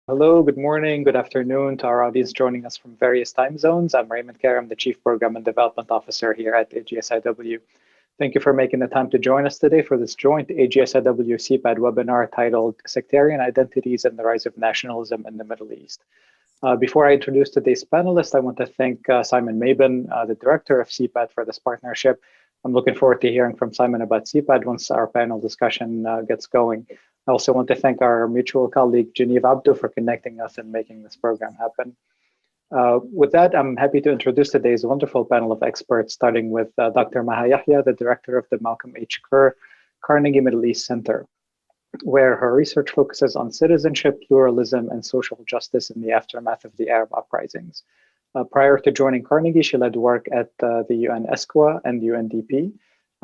Hello, good morning, good afternoon to our audience joining us from various time zones. I'm Raymond Kerr. I'm the Chief Program and Development Officer here at AGSIW. Thank you for making the time to join us today for this joint AGSIW SEPAD webinar titled Sectarian Identities and the Rise of Nationalism in the Middle East. Before I introduce today's panelists, I want to thank Simon Mabon, the Director of SEPAD, for this partnership. I'm looking forward to hearing from Simon about SEPAD once our panel discussion gets going. I also want to thank our mutual colleague, Geneive Abdo, for connecting us and making this program happen. With that, I'm happy to introduce today's wonderful panel of experts, starting with Dr. Maha Yahya, the director of the Malcolm H. Kerr Carnegie Middle East Center, where her research focuses on citizenship, pluralism, and social justice in the aftermath of the Arab uprisings. Prior to joining Carnegie, she led work at the UN ESCWA and UNDP.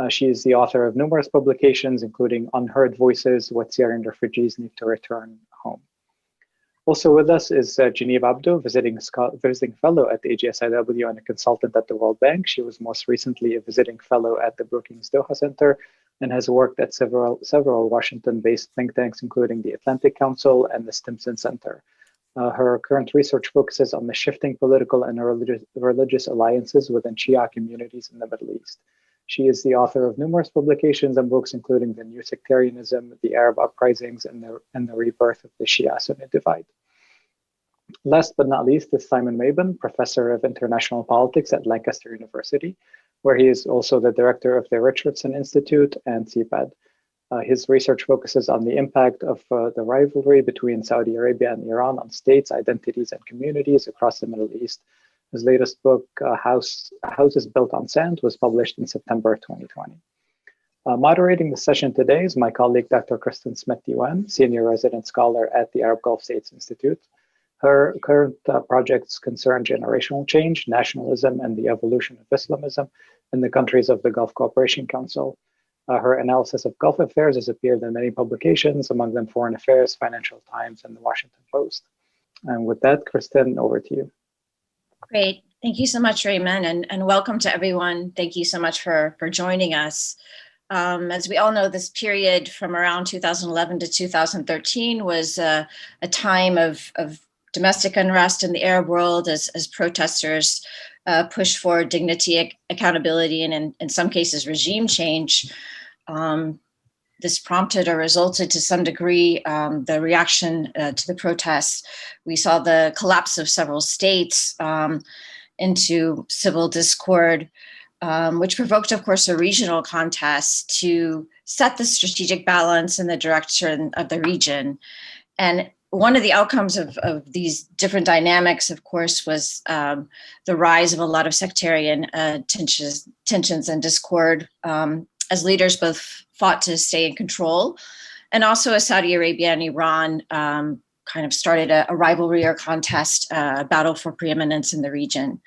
She is the author of numerous publications, including Unheard Voices, What Syrian Refugees Need to Return Home. Also with us is Geneive Abdo, visiting fellow at AGSIW and a consultant at the World Bank. She was most recently a visiting fellow at the Brookings Doha Center and has worked at several Washington-based think tanks, including the Atlantic Council and the Stimson Center. Her current research focuses on the shifting political and religious alliances within Shia communities in the Middle East. She is the author of numerous publications and books, including The New Sectarianism, the Arab Uprisings, and the Rebirth of the Shia-Sunni Divide. Last but not least is Simon Mabon, Professor of International Politics at Lancaster University, where he is also the director of the Richardson Institute and SEPAD. His research focuses on the impact of the rivalry between Saudi Arabia and Iran on states, identities, and communities across the Middle East. His latest book, Houses Built on Sand, was published in September 2020. Moderating the session today is my colleague, Dr. Kristen Smith-Diwan, Senior Resident Scholar at the Arab Gulf States Institute. Her current projects concern generational change, nationalism, and the evolution of Islamism in the countries of the Gulf Cooperation Council. Her analysis of Gulf affairs has appeared in many publications, among them Foreign Affairs, Financial Times, and the Washington Post. And with that, Kristen, over to you. Great. Thank you so much, Raymond, and welcome to everyone. Thank you so much for joining us. As we all know, this period from around 2011 to 2013 was a time of domestic unrest in the Arab world as protesters pushed for dignity, accountability, and in some cases, regime change. This prompted or resulted to some degree the reaction to the protests. We saw the collapse of several states into civil discord, which provoked, of course, a regional contest to set the strategic balance in the direction of the region. And one of the outcomes of these different dynamics, of course, was the rise of a lot of sectarian tensions and discord as leaders both fought to stay in control, and also as Saudi Arabia and Iran kind of started a rivalry or contest, a battle for preeminence in the region.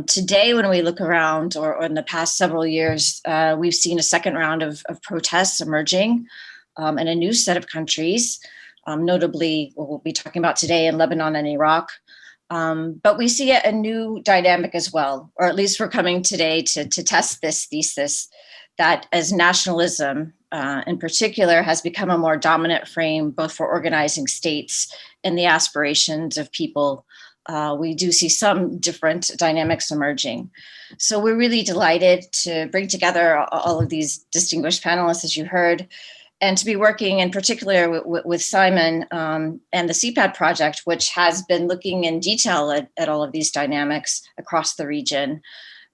Today, when we look around, or in the past several years, we've seen a second round of protests emerging in a new set of countries, notably what we'll be talking about today in Lebanon and Iraq. But we see a new dynamic as well, or at least we're coming today to test this thesis that as nationalism in particular has become a more dominant frame both for organizing states and the aspirations of people, we do see some different dynamics emerging. So we're really delighted to bring together all of these distinguished panelists, as you heard, and to be working in particular with Simon and the SEPAD project, which has been looking in detail at all of these dynamics across the region.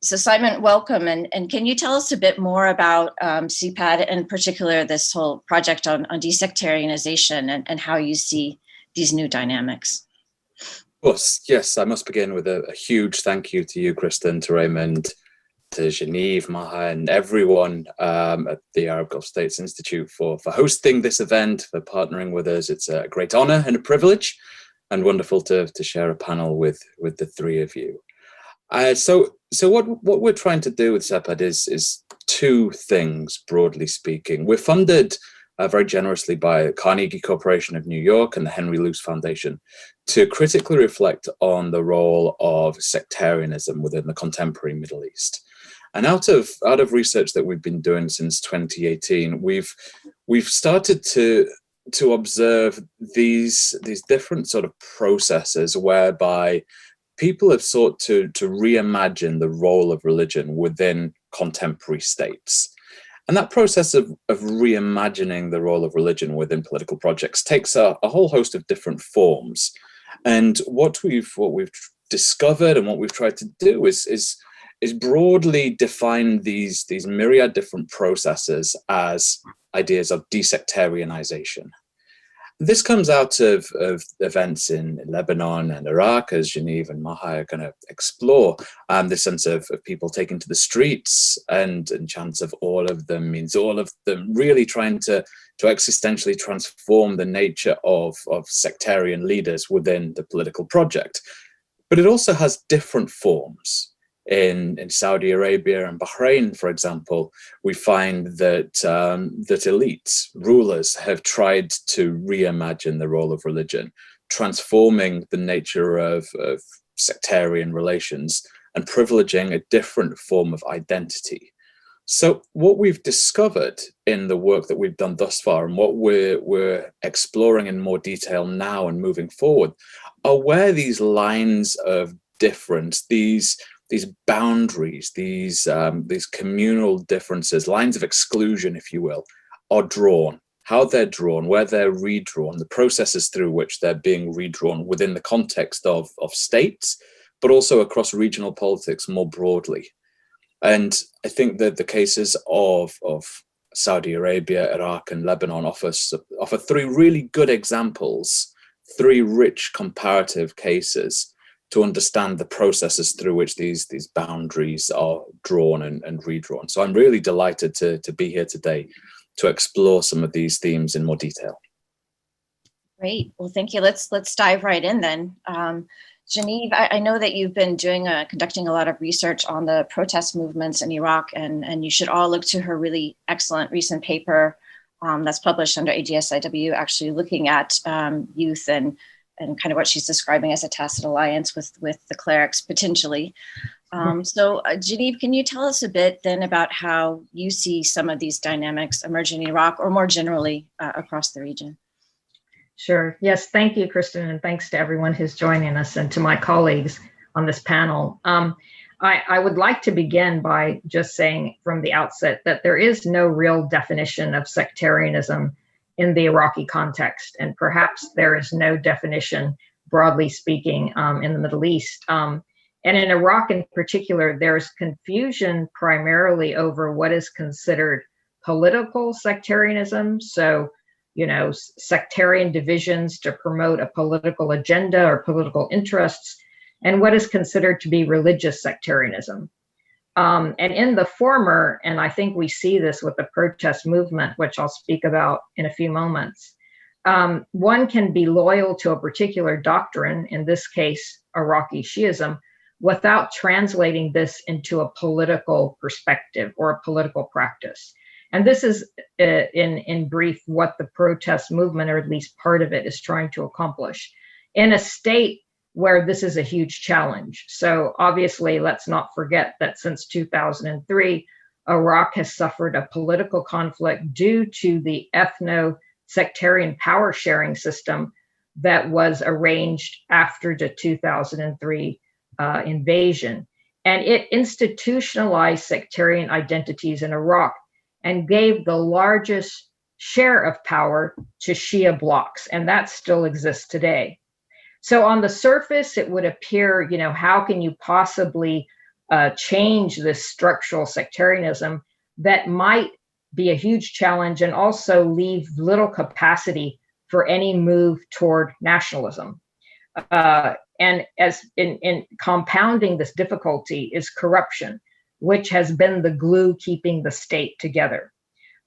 So Simon, welcome. And can you tell us a bit more about SEPAD, in particular this whole project on de-sectarianization and how you see these new dynamics? Of course, yes. I must begin with a huge thank you to you, Kristen, to Raymond, to Geneive, Maha, and everyone at the Arab Gulf States Institute for hosting this event, for partnering with us. It's a great honor and a privilege, and wonderful to share a panel with the three of you. So what we're trying to do with SEPAD is two things, broadly speaking. We're funded very generously by Carnegie Corporation of New York and the Henry Luce Foundation to critically reflect on the role of sectarianism within the contemporary Middle East. And out of research that we've been doing since 2018, we've started to to observe these different sort of processes whereby people have sought to reimagine the role of religion within contemporary states. And that process of reimagining the role of religion within political projects takes a whole host of different forms. And what we've discovered and what we've tried to do is broadly define these myriad different processes as ideas of de-sectarianization. This comes out of events in Lebanon and Iraq, as Geneive and Maha are going to explore. The sense of people taking to the streets, and chants of all of them means all of them, really trying to existentially transform the nature of sectarian leaders within the political project. But it also has different forms. In Saudi Arabia and Bahrain, for example, we find that elites, rulers, have tried to reimagine the role of religion, transforming the nature of sectarian relations and privileging a different form of identity. So what we've discovered in the work that we've done thus far, and what we're exploring in more detail now and moving forward, are where these lines of difference, these boundaries, these communal differences, lines of exclusion, if you will, are drawn, how they're drawn, where they're redrawn, the processes through which they're being redrawn within the context of states, but also across regional politics more broadly. And I think that the cases of Saudi Arabia, Iraq, and Lebanon offer three really good examples, three rich comparative cases to understand the processes through which these boundaries are drawn and redrawn. So I'm really delighted to be here today to explore some of these themes in more detail. Great. Well, thank you. Let's dive right in then. Geneive, I know that you've been conducting a lot of research on the protest movements in Iraq, and you should all look to her really excellent recent paper that's published under AGSIW, actually looking at youth and kind of what she's describing as a tacit alliance with the clerics, potentially. So Geneive, can you tell us a bit then about how you see some of these dynamics emerging in Iraq, or more generally across the region? Sure. Yes. Thank you, Kristen, and thanks to everyone who's joining us and to my colleagues on this panel. I would like to begin by just saying from the outset that there is no real definition of sectarianism in the Iraqi context, and perhaps there is no definition, broadly speaking, in the Middle East. And in Iraq in particular, there's confusion primarily over what is considered political sectarianism. So, sectarian divisions to promote a political agenda or political interests, and what is considered to be religious sectarianism. And in the former, and I think we see this with the protest movement, which I'll speak about in a few moments, one can be loyal to a particular doctrine, in this case, Iraqi Shiism, without translating this into a political perspective or a political practice. And this is, in brief, what the protest movement, or at least part of it, is trying to accomplish in a state where this is a huge challenge. So obviously, let's not forget that since 2003, Iraq has suffered a political conflict due to the ethno-sectarian power sharing system that was arranged after the 2003 invasion. And it institutionalized sectarian identities in Iraq and gave the largest share of power to Shia blocs, and that still exists today. So on the surface, it would appear, how can you possibly change this structural sectarianism that might be a huge challenge and also leave little capacity for any move toward nationalism? And as in compounding this difficulty is corruption, which has been the glue keeping the state together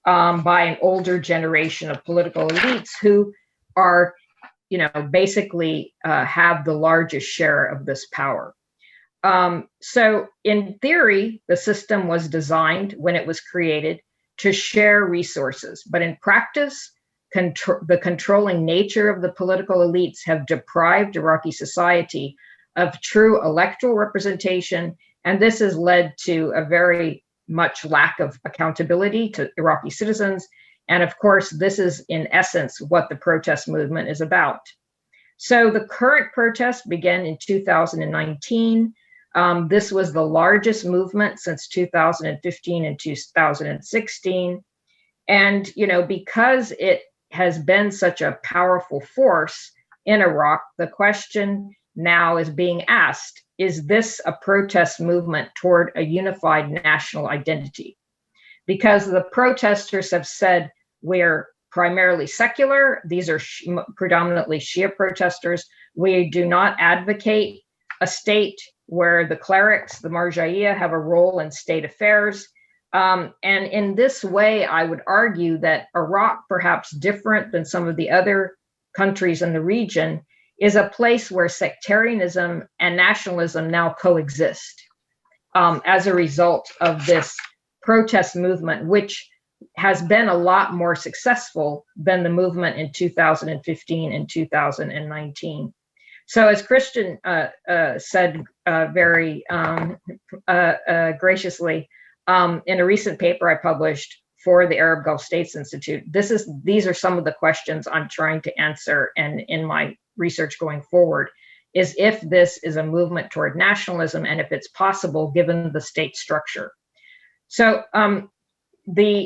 by an older generation of political elites who are, basically have the largest share of this power. So in theory, the system was designed when it was created to share resources, but in practice, the controlling nature of the political elites have deprived Iraqi society of true electoral representation. And this has led to a very much lack of accountability to Iraqi citizens And of course, this is in essence what the protest movement is about. So the current protest began in 2019. This was the largest movement since 2015 and 2016. And, because it has been such a powerful force in Iraq, the question now is being asked, is this a protest movement toward a unified national identity? Because the protesters have said, we're primarily secular. These are predominantly Shia protesters. We do not advocate a state where the clerics, the marja'iyya, have a role in state affairs. And in this way, I would argue that Iraq, perhaps different than some of the other countries in the region, is a place where sectarianism and nationalism now coexist as a result of this protest movement, which has been a lot more successful than the movement in 2015 and 2019. So as Christian said very graciously, in a recent paper I published for the Arab Gulf States Institute, these are some of the questions I'm trying to answer, and in my research going forward, is if this is a movement toward nationalism and if it's possible given the state structure. So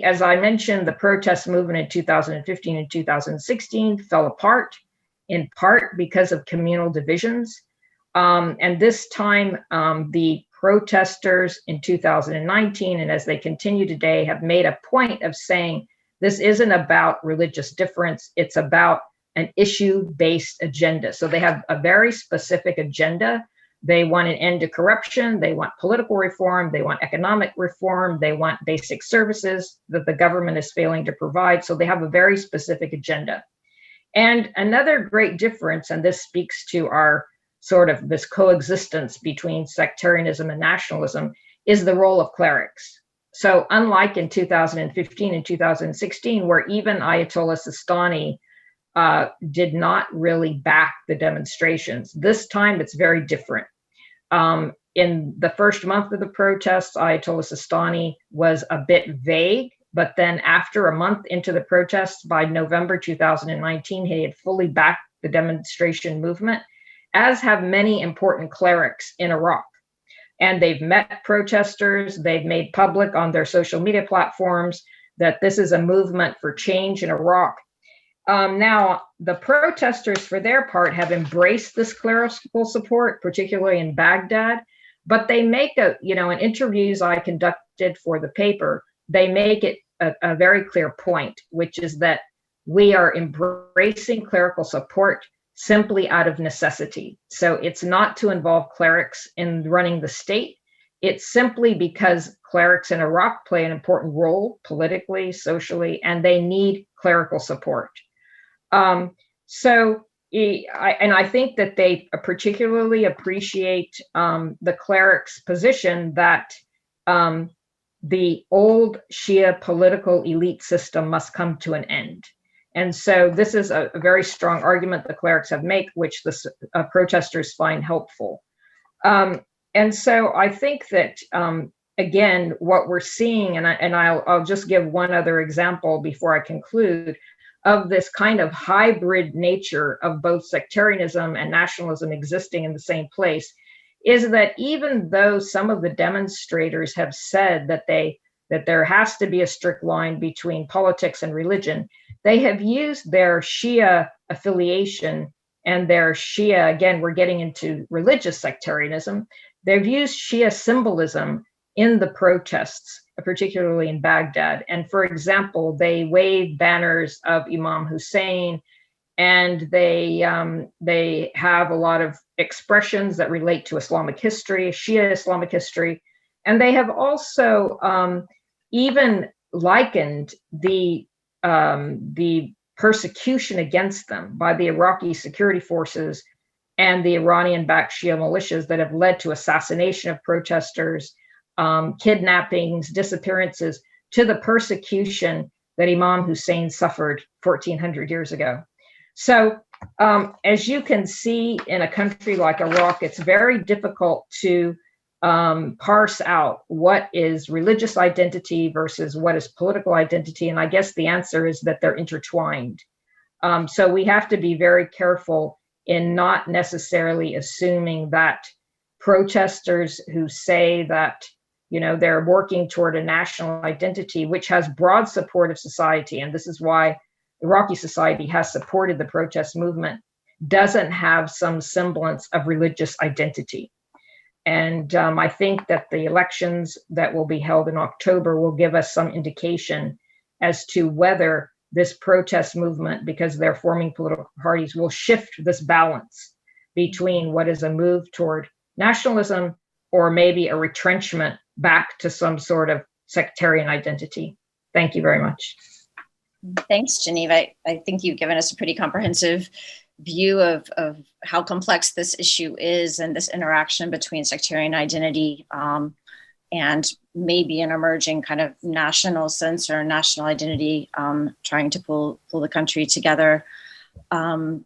as I mentioned, the protest movement in 2015 and 2016 fell apart, in part because of communal divisions. And this time, the protesters in 2019, and as they continue today, have made a point of saying this isn't about religious difference, it's about an issue-based agenda. So they have a very specific agenda. They want an end to corruption, they want political reform, they want economic reform, they want basic services that the government is failing to provide. So they have a very specific agenda. And another great difference, and this speaks to our sort of this coexistence between sectarianism and nationalism, is the role of clerics. So unlike in 2015 and 2016, where even Ayatollah Sistani did not really back the demonstrations, this time it's very different. In the first month of the protests, Ayatollah Sistani was a bit vague, but then after a month into the protests, by November 2019, he had fully backed the demonstration movement, as have many important clerics in Iraq. And they've met protesters, they've made public on their social media platforms that this is a movement for change in Iraq. Now, the protesters, for their part, have embraced this clerical support, particularly in Baghdad, but they make in interviews I conducted for the paper, they make it a very clear point, which is that we are embracing clerical support simply out of necessity. So it's not to involve clerics in running the state. It's simply because clerics in Iraq play an important role politically, socially, and they need clerical support. I think that they particularly appreciate the clerics' position that the old Shia political elite system must come to an end. And so this is a very strong argument the clerics have made, which the protesters find helpful. And so I think that, again, what we're seeing, and I'll just give one other example before I conclude, of this kind of hybrid nature of both sectarianism and nationalism existing in the same place, is that even though some of the demonstrators have said that there has to be a strict line between politics and religion, they have used their Shia affiliation and their Shia, again, we're getting into religious sectarianism, they've used Shia symbolism in the protests, particularly in Baghdad. And for example, they wave banners of Imam Hussein, and they have a lot of expressions that relate to Islamic history, Shia Islamic history. And they have also even likened the persecution against them by the Iraqi security forces and the Iranian-backed Shia militias that have led to assassination of protesters, kidnappings, disappearances, to the persecution that Imam Hussein suffered 1400 years ago. So as you can see, in a country like Iraq, it's very difficult to parse out what is religious identity versus what is political identity. And I guess the answer is that they're intertwined. So we have to be very careful in not necessarily assuming that protesters who say that, you know, they're working toward a national identity, which has broad support of society, and this is why Iraqi society has supported the protest movement, doesn't have some semblance of religious identity. And I think that the elections that will be held in October will give us some indication as to whether this protest movement, because they're forming political parties, will shift this balance between what is a move toward nationalism or maybe a retrenchment back to some sort of sectarian identity. Thank you very much. Thanks, Geneive. I think you've given us a pretty comprehensive view of how complex this issue is and this interaction between sectarian identity and maybe an emerging kind of national sense or national identity trying to pull the country together. And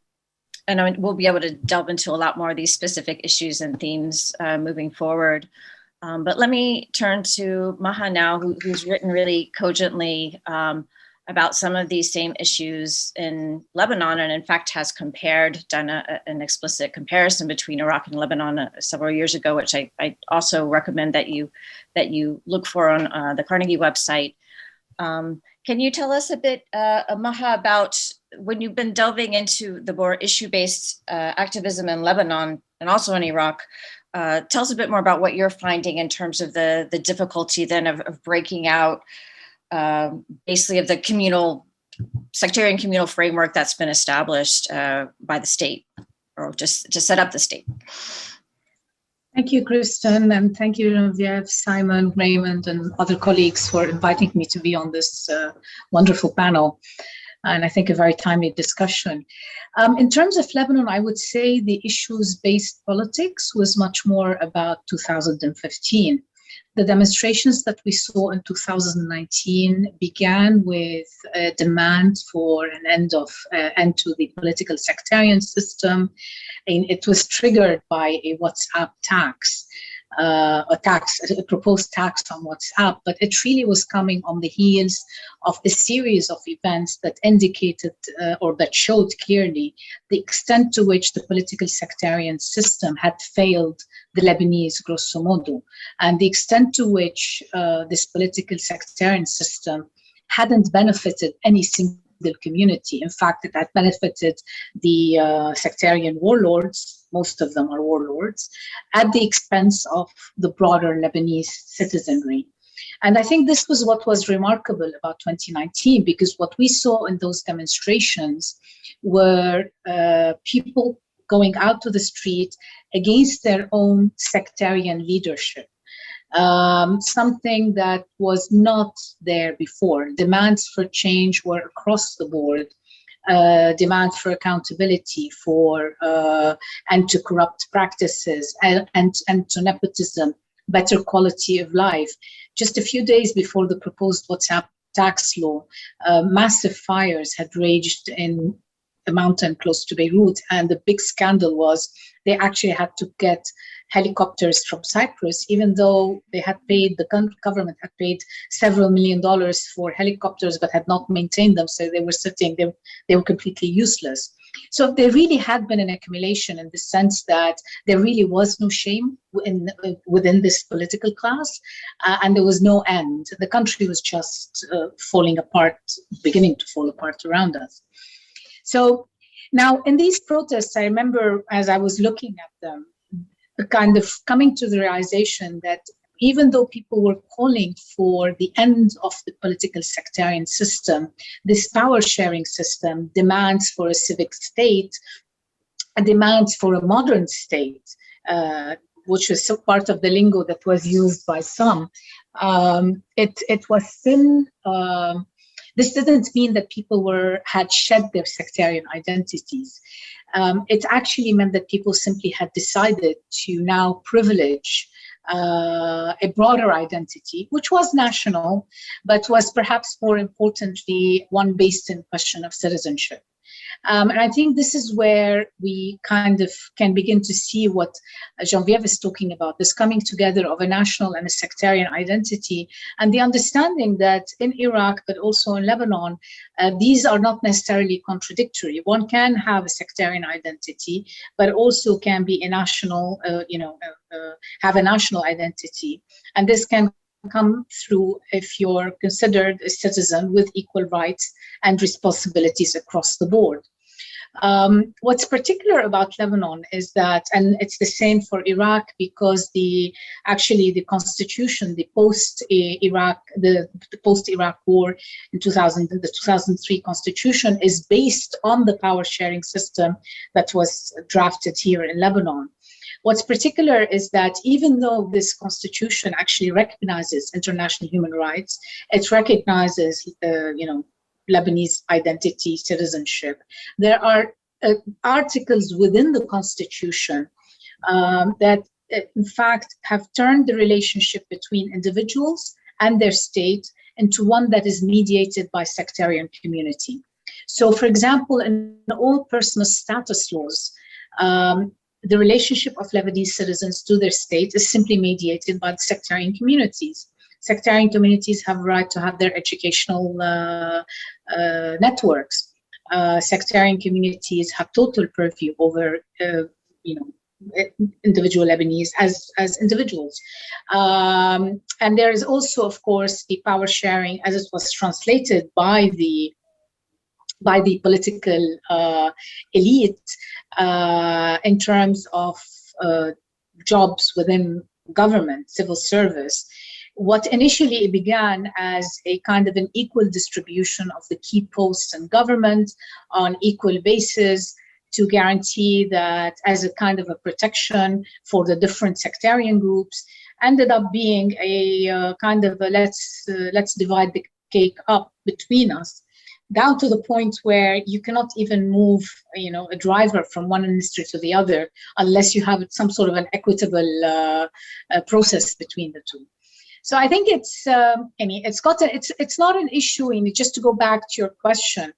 we'll be able to delve into a lot more of these specific issues and themes moving forward. But let me turn to Maha now, who's written really cogently about some of these same issues in Lebanon, and in fact has done an explicit comparison between Iraq and Lebanon several years ago, which I also recommend that you look for on the Carnegie website. Can you tell us a bit, Maha, about when you've been delving into the more issue-based activism in Lebanon and also in Iraq? Tell us a bit more about what you're finding in terms of the difficulty then of breaking out basically of the sectarian communal framework that's been established by the state, or just to set up the state. Thank you, Kristen, and thank you, Genevieve, Simon, Raymond, and other colleagues for inviting me to be on this wonderful panel. And I think a very timely discussion. In terms of Lebanon, I would say the issues-based politics was much more about 2015. The demonstrations that we saw in 2019 began with a demand for an end to the political sectarian system, and it was triggered by a WhatsApp tax, a proposed tax on WhatsApp, but it really was coming on the heels of a series of events that indicated or that showed clearly the extent to which the political sectarian system had failed the Lebanese, grosso modo, and the extent to which this political sectarian system hadn't benefited any single community. In fact, it had benefited the sectarian warlords, most of them are warlords, at the expense of the broader Lebanese citizenry. And I think this was what was remarkable about 2019, because what we saw in those demonstrations were people going out to the street against their own sectarian leadership. Something that was not there before. Demands for change were across the board. Demands for accountability, for anti-corrupt practices, and to nepotism, better quality of life. Just a few days before the proposed WhatsApp tax law, massive fires had raged in a mountain close to Beirut, and the big scandal was they actually had to get helicopters from Cyprus, even though they had paid, the government had paid several $1 million for helicopters, but had not maintained them. So they were sitting, they were completely useless. So there really had been an accumulation in the sense that there really was no shame within this political class, and there was no end. The country was just falling apart, beginning to fall apart around us. So now in these protests, I remember as I was looking at them, kind of coming to the realization that even though people were calling for the end of the political sectarian system, this power sharing system demands for a civic state, and demands for a modern state, which was so part of the lingo that was used by some. It was still, this didn't mean that people had shed their sectarian identities. It actually meant that people simply had decided to now privilege a broader identity, which was national, but was perhaps more importantly one based in question of citizenship. And I think this is where we kind of can begin to see what Geneviève is talking about, this coming together of a national and a sectarian identity, and the understanding that in Iraq, but also in Lebanon, these are not necessarily contradictory. One can have a sectarian identity, but also can be a national, have a national identity. And this can come through if you're considered a citizen with equal rights and responsibilities across the board. What's particular about Lebanon is that, and it's the same for Iraq, because the constitution, the post-Iraq war in 2000, the 2003 constitution is based on the power sharing system that was drafted here in Lebanon. What's particular is that even though this constitution actually recognizes international human rights, it recognizes, Lebanese identity, citizenship. There are articles within the constitution that, in fact, have turned the relationship between individuals and their state into one that is mediated by sectarian community. So, for example, in all personal status laws, the relationship of Lebanese citizens to their state is simply mediated by the sectarian communities. Sectarian communities have a right to have their educational networks. Sectarian communities have total purview over, individual Lebanese as individuals. And there is also, of course, the power sharing as it was translated by the political elite in terms of jobs within government, civil service. What initially began as a kind of an equal distribution of the key posts in government on equal basis to guarantee that as a kind of a protection for the different sectarian groups, ended up being a kind of a let's divide the cake up between us, down to the point where you cannot even move, a driver from one industry to the other unless you have some sort of an equitable process between the two. So I think it's not an issue. Just to go back to your question,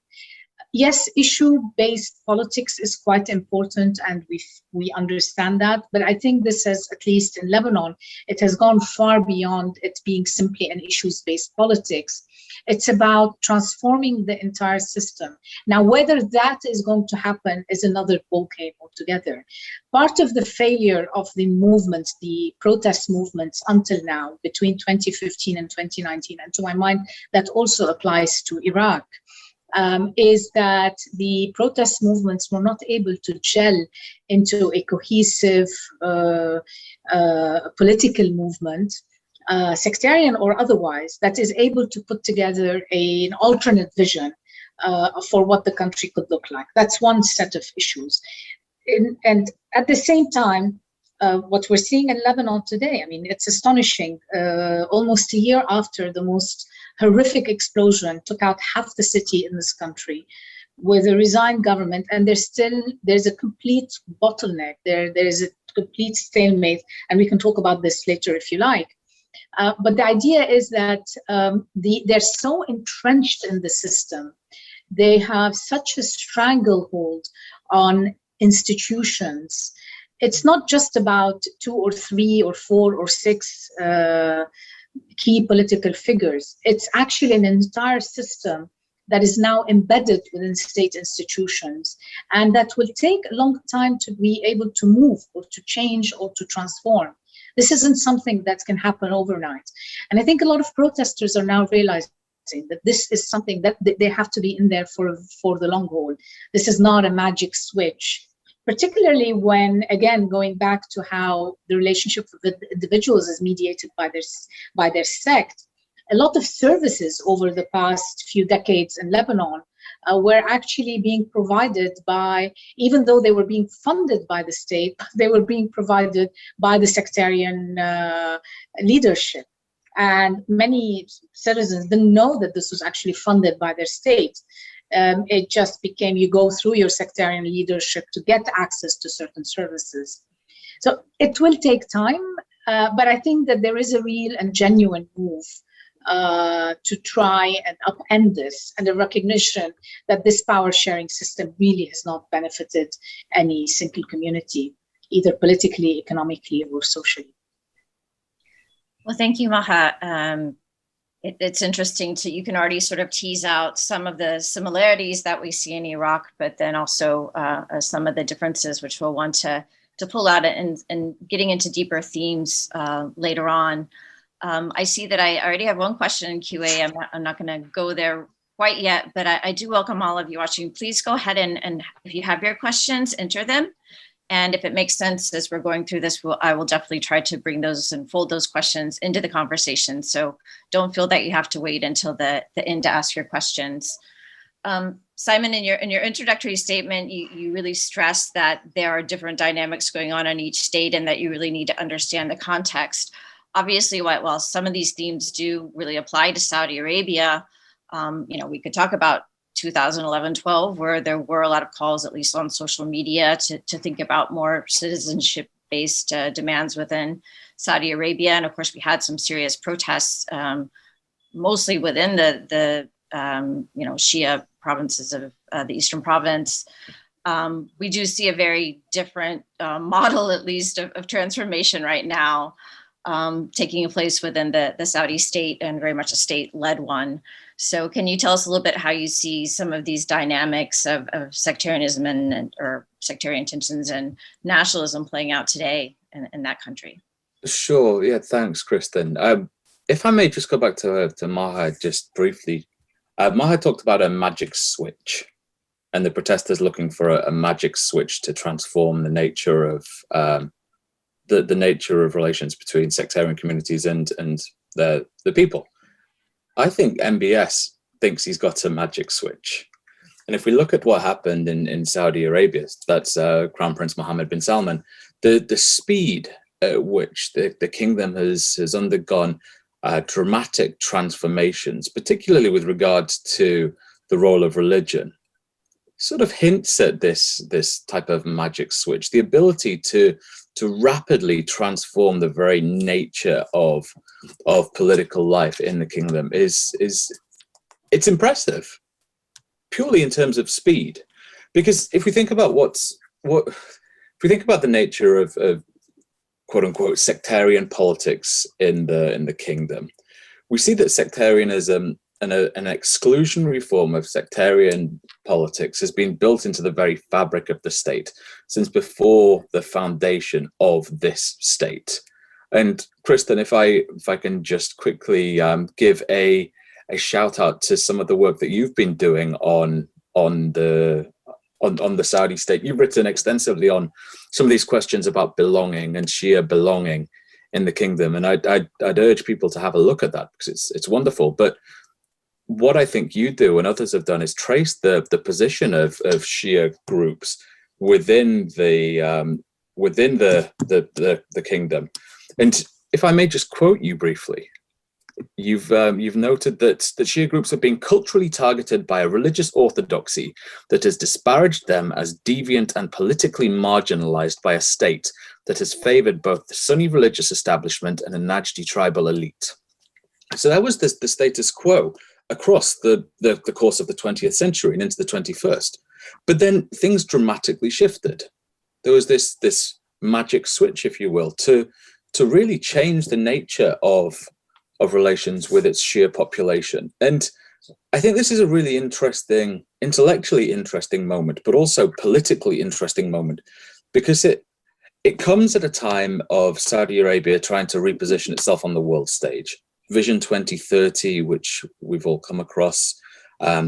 yes, issue-based politics is quite important, and we understand that. But I think this has, at least in Lebanon, it has gone far beyond it being simply an issues-based politics. It's about transforming the entire system. Now, whether that is going to happen is another ballgame altogether. Part of the failure of the movements, the protest movements until now, between 2015 and 2019, and to my mind, that also applies to Iraq, is that the protest movements were not able to gel into a cohesive political movement, sectarian or otherwise, that is able to put together an alternate vision for what the country could look like. That's one set of issues. And at the same time, what we're seeing in Lebanon today, it's astonishing. Almost a year after the most horrific explosion took out half the city in this country, with a resigned government, and there's a complete bottleneck. There's a complete stalemate, and we can talk about this later if you like. But the idea is that they're so entrenched in the system. They have such a stranglehold on institutions. It's not just about 2 or 3 or 4 or 6 key political figures. It's actually an entire system that is now embedded within state institutions, and that will take a long time to be able to move or to change or to transform. This isn't something that can happen overnight. And I think a lot of protesters are now realizing that this is something that they have to be in there for the long haul. This is not a magic switch, particularly when, again, going back to how the relationship with individuals is mediated by their sect. A lot of services over the past few decades in Lebanon were actually being provided by, even though they were being funded by the state, they were being provided by the sectarian leadership. And many citizens didn't know that this was actually funded by their state. It just became, you go through your sectarian leadership to get access to certain services. So it will take time, but I think that there is a real and genuine move to try and upend this, and the recognition that this power sharing system really has not benefited any single community, either politically, economically, or socially. Well, thank you, Maha. It's interesting you can already sort of tease out some of the similarities that we see in Iraq, but then also some of the differences, which we'll want to pull out and getting into deeper themes later on. I see that I already have one question in QA. I'm not going to go there quite yet, but I do welcome all of you watching. Please go ahead and if you have your questions, enter them. And if it makes sense as we're going through this, I will definitely try to bring those and fold those questions into the conversation. So don't feel that you have to wait until the end to ask your questions. Simon, in your introductory statement, you really stressed that there are different dynamics going on in each state and that you really need to understand the context. Obviously, while some of these themes do really apply to Saudi Arabia, we could talk about 2011-12, where there were a lot of calls, at least on social media, to think about more citizenship-based demands within Saudi Arabia. And of course, we had some serious protests, mostly within the Shia provinces of the Eastern Province. We do see a very different model, at least, of transformation right now, taking place within the Saudi state, and very much a state-led one. So can you tell us a little bit how you see some of these dynamics of sectarianism or sectarian tensions and nationalism playing out today in that country? Sure. Yeah, thanks, Kristen. If I may just go back to Maha just briefly. Maha talked about a magic switch and the protesters looking for a magic switch to transform the nature of the nature of relations between sectarian communities and the people. I think MBS thinks he's got a magic switch. And if we look at what happened in Saudi Arabia, that's Crown Prince Mohammed bin Salman, the speed at which the kingdom has undergone dramatic transformations, particularly with regards to the role of religion, sort of hints at this type of magic switch, the ability to rapidly transform the very nature of political life in the kingdom it's impressive, purely in terms of speed. Because if we think about if we think about the nature of quote unquote sectarian politics in the kingdom, we see that sectarianism and an exclusionary form of sectarian politics has been built into the very fabric of the state since before the foundation of this state. And Kristen, if I can just quickly give a shout out to some of the work that you've been doing on the Saudi state. You've written extensively on some of these questions about belonging and Shia belonging in the kingdom, and I'd urge people to have a look at that because it's wonderful. But what I think you do and others have done is trace the position of Shia groups within the kingdom. And if I may just quote you briefly, you've noted that Shia groups have been culturally targeted by a religious orthodoxy that has disparaged them as deviant and politically marginalized by a state that has favored both the Sunni religious establishment and a Najdi tribal elite. So that was the status quo across the course of the 20th century and into the 21st. But then things dramatically shifted. There was this magic switch, if you will, to really change the nature of relations with its Shia population. And I think this is a really interesting, intellectually interesting moment, but also politically interesting moment, because it comes at a time of Saudi Arabia trying to reposition itself on the world stage. Vision 2030, which we've all come across,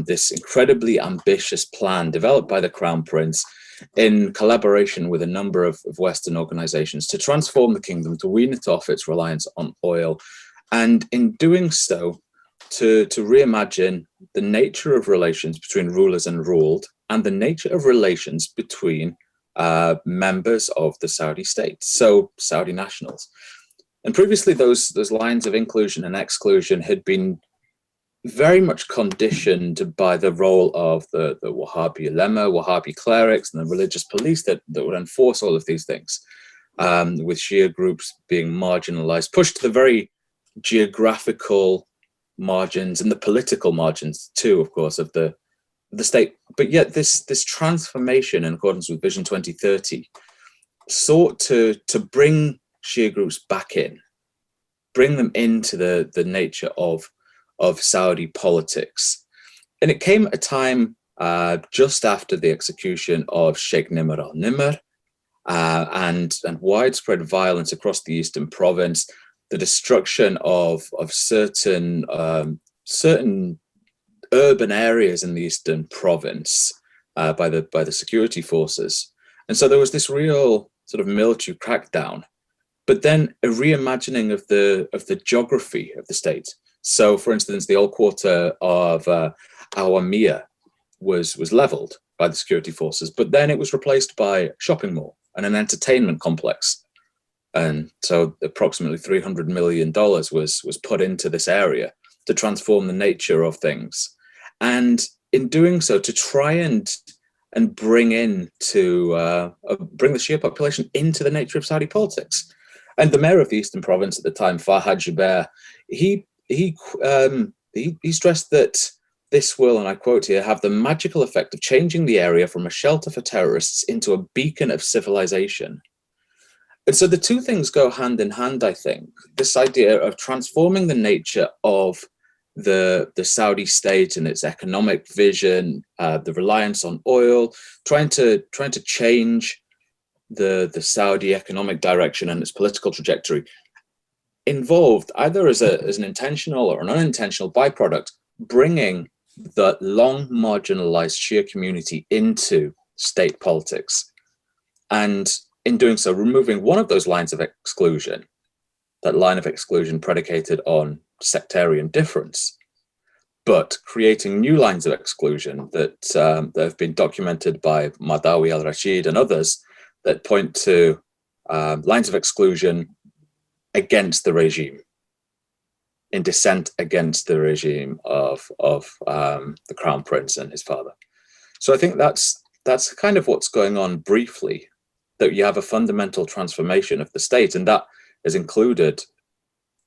this incredibly ambitious plan developed by the Crown Prince in collaboration with a number of Western organizations to transform the kingdom, to wean it off its reliance on oil, and in doing so, to reimagine the nature of relations between rulers and ruled, and the nature of relations between members of the Saudi state, so Saudi nationals. And previously, those lines of inclusion and exclusion had been very much conditioned by the role of the Wahhabi ulema, Wahhabi clerics, and the religious police that would enforce all of these things, with Shia groups being marginalized, pushed to the very geographical margins and the political margins too, of course, of the state. But yet this transformation, in accordance with Vision 2030, sought to bring Shia groups back in, bring them into the nature of Saudi politics. And it came at a time just after the execution of Sheikh Nimr al-Nimr, and widespread violence across the Eastern Province, the destruction of certain urban areas in the Eastern Province by the security forces. And so there was this real sort of military crackdown, but then a reimagining of the geography of the state. So, for instance, the old quarter of Awamiya was leveled by the security forces, but then it was replaced by a shopping mall and an entertainment complex. And so approximately $300 million was put into this area to transform the nature of things. And in doing so, to try and bring the Shia population into the nature of Saudi politics. And the mayor of the Eastern Province at the time, Fahad Jubair, he stressed that this will, and I quote here, have the magical effect of changing the area from a shelter for terrorists into a beacon of civilization. And so the two things go hand in hand, I think. This idea of transforming the nature of the Saudi state and its economic vision, the reliance on oil, trying to change the Saudi economic direction and its political trajectory, involved either as an intentional or an unintentional byproduct, bringing the long marginalized Shia community into state politics. And in doing so, removing one of those lines of exclusion, that line of exclusion predicated on sectarian difference, but creating new lines of exclusion that have been documented by Madawi al-Rashid and others that point to lines of exclusion against the regime, in dissent against the regime of the Crown Prince and his father. So I think that's kind of what's going on briefly, that you have a fundamental transformation of the state, and that has included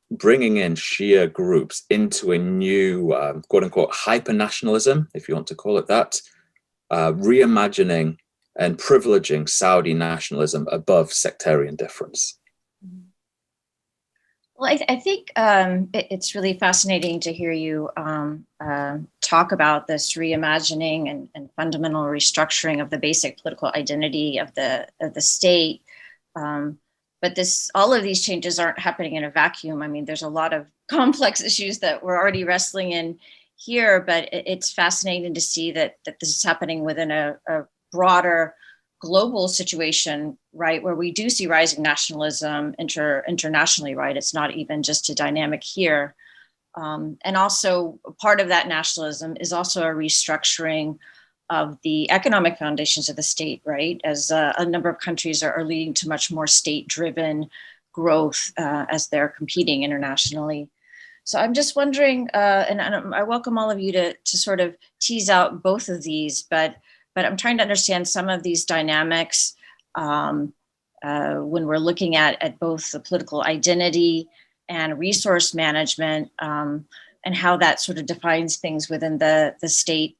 bringing in Shia groups into a new quote unquote hyper-nationalism, if you want to call it that, reimagining and privileging Saudi nationalism above sectarian difference. Well, I think it's really fascinating to hear you talk about this reimagining and fundamental restructuring of the basic political identity of the state. But all of these changes aren't happening in a vacuum. I mean, there's a lot of complex issues that we're already wrestling in here, but it's fascinating to see that this is happening within a broader global situation, right, where we do see rising nationalism internationally, right? It's not even just a dynamic here. And also part of that nationalism is also a restructuring of the economic foundations of the state, right? As a number of countries are leading to much more state-driven growth as they're competing internationally. So I'm just wondering, and I welcome all of you to sort of tease out both of these, but I'm trying to understand some of these dynamics when we're looking at both the political identity and resource management, and how that sort of defines things within the state.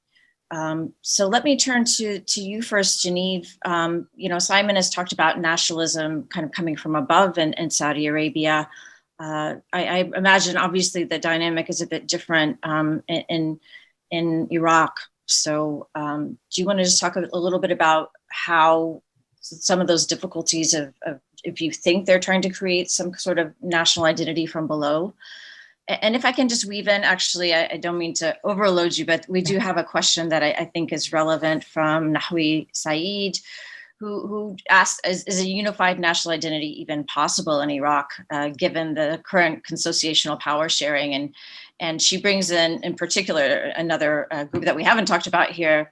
So let me turn to you first, Geneive. Simon has talked about nationalism kind of coming from above in Saudi Arabia. I imagine obviously the dynamic is a bit different in Iraq. So do you want to just talk a little bit about how some of those difficulties of if you think they're trying to create some sort of national identity from below? And if I can just weave in, actually, I don't mean to overload you, but we do have a question that I think is relevant from Nahwi Saeed, who asked, is a unified national identity even possible in Iraq, given the current consociational power sharing? And she brings in particular, another group that we haven't talked about here,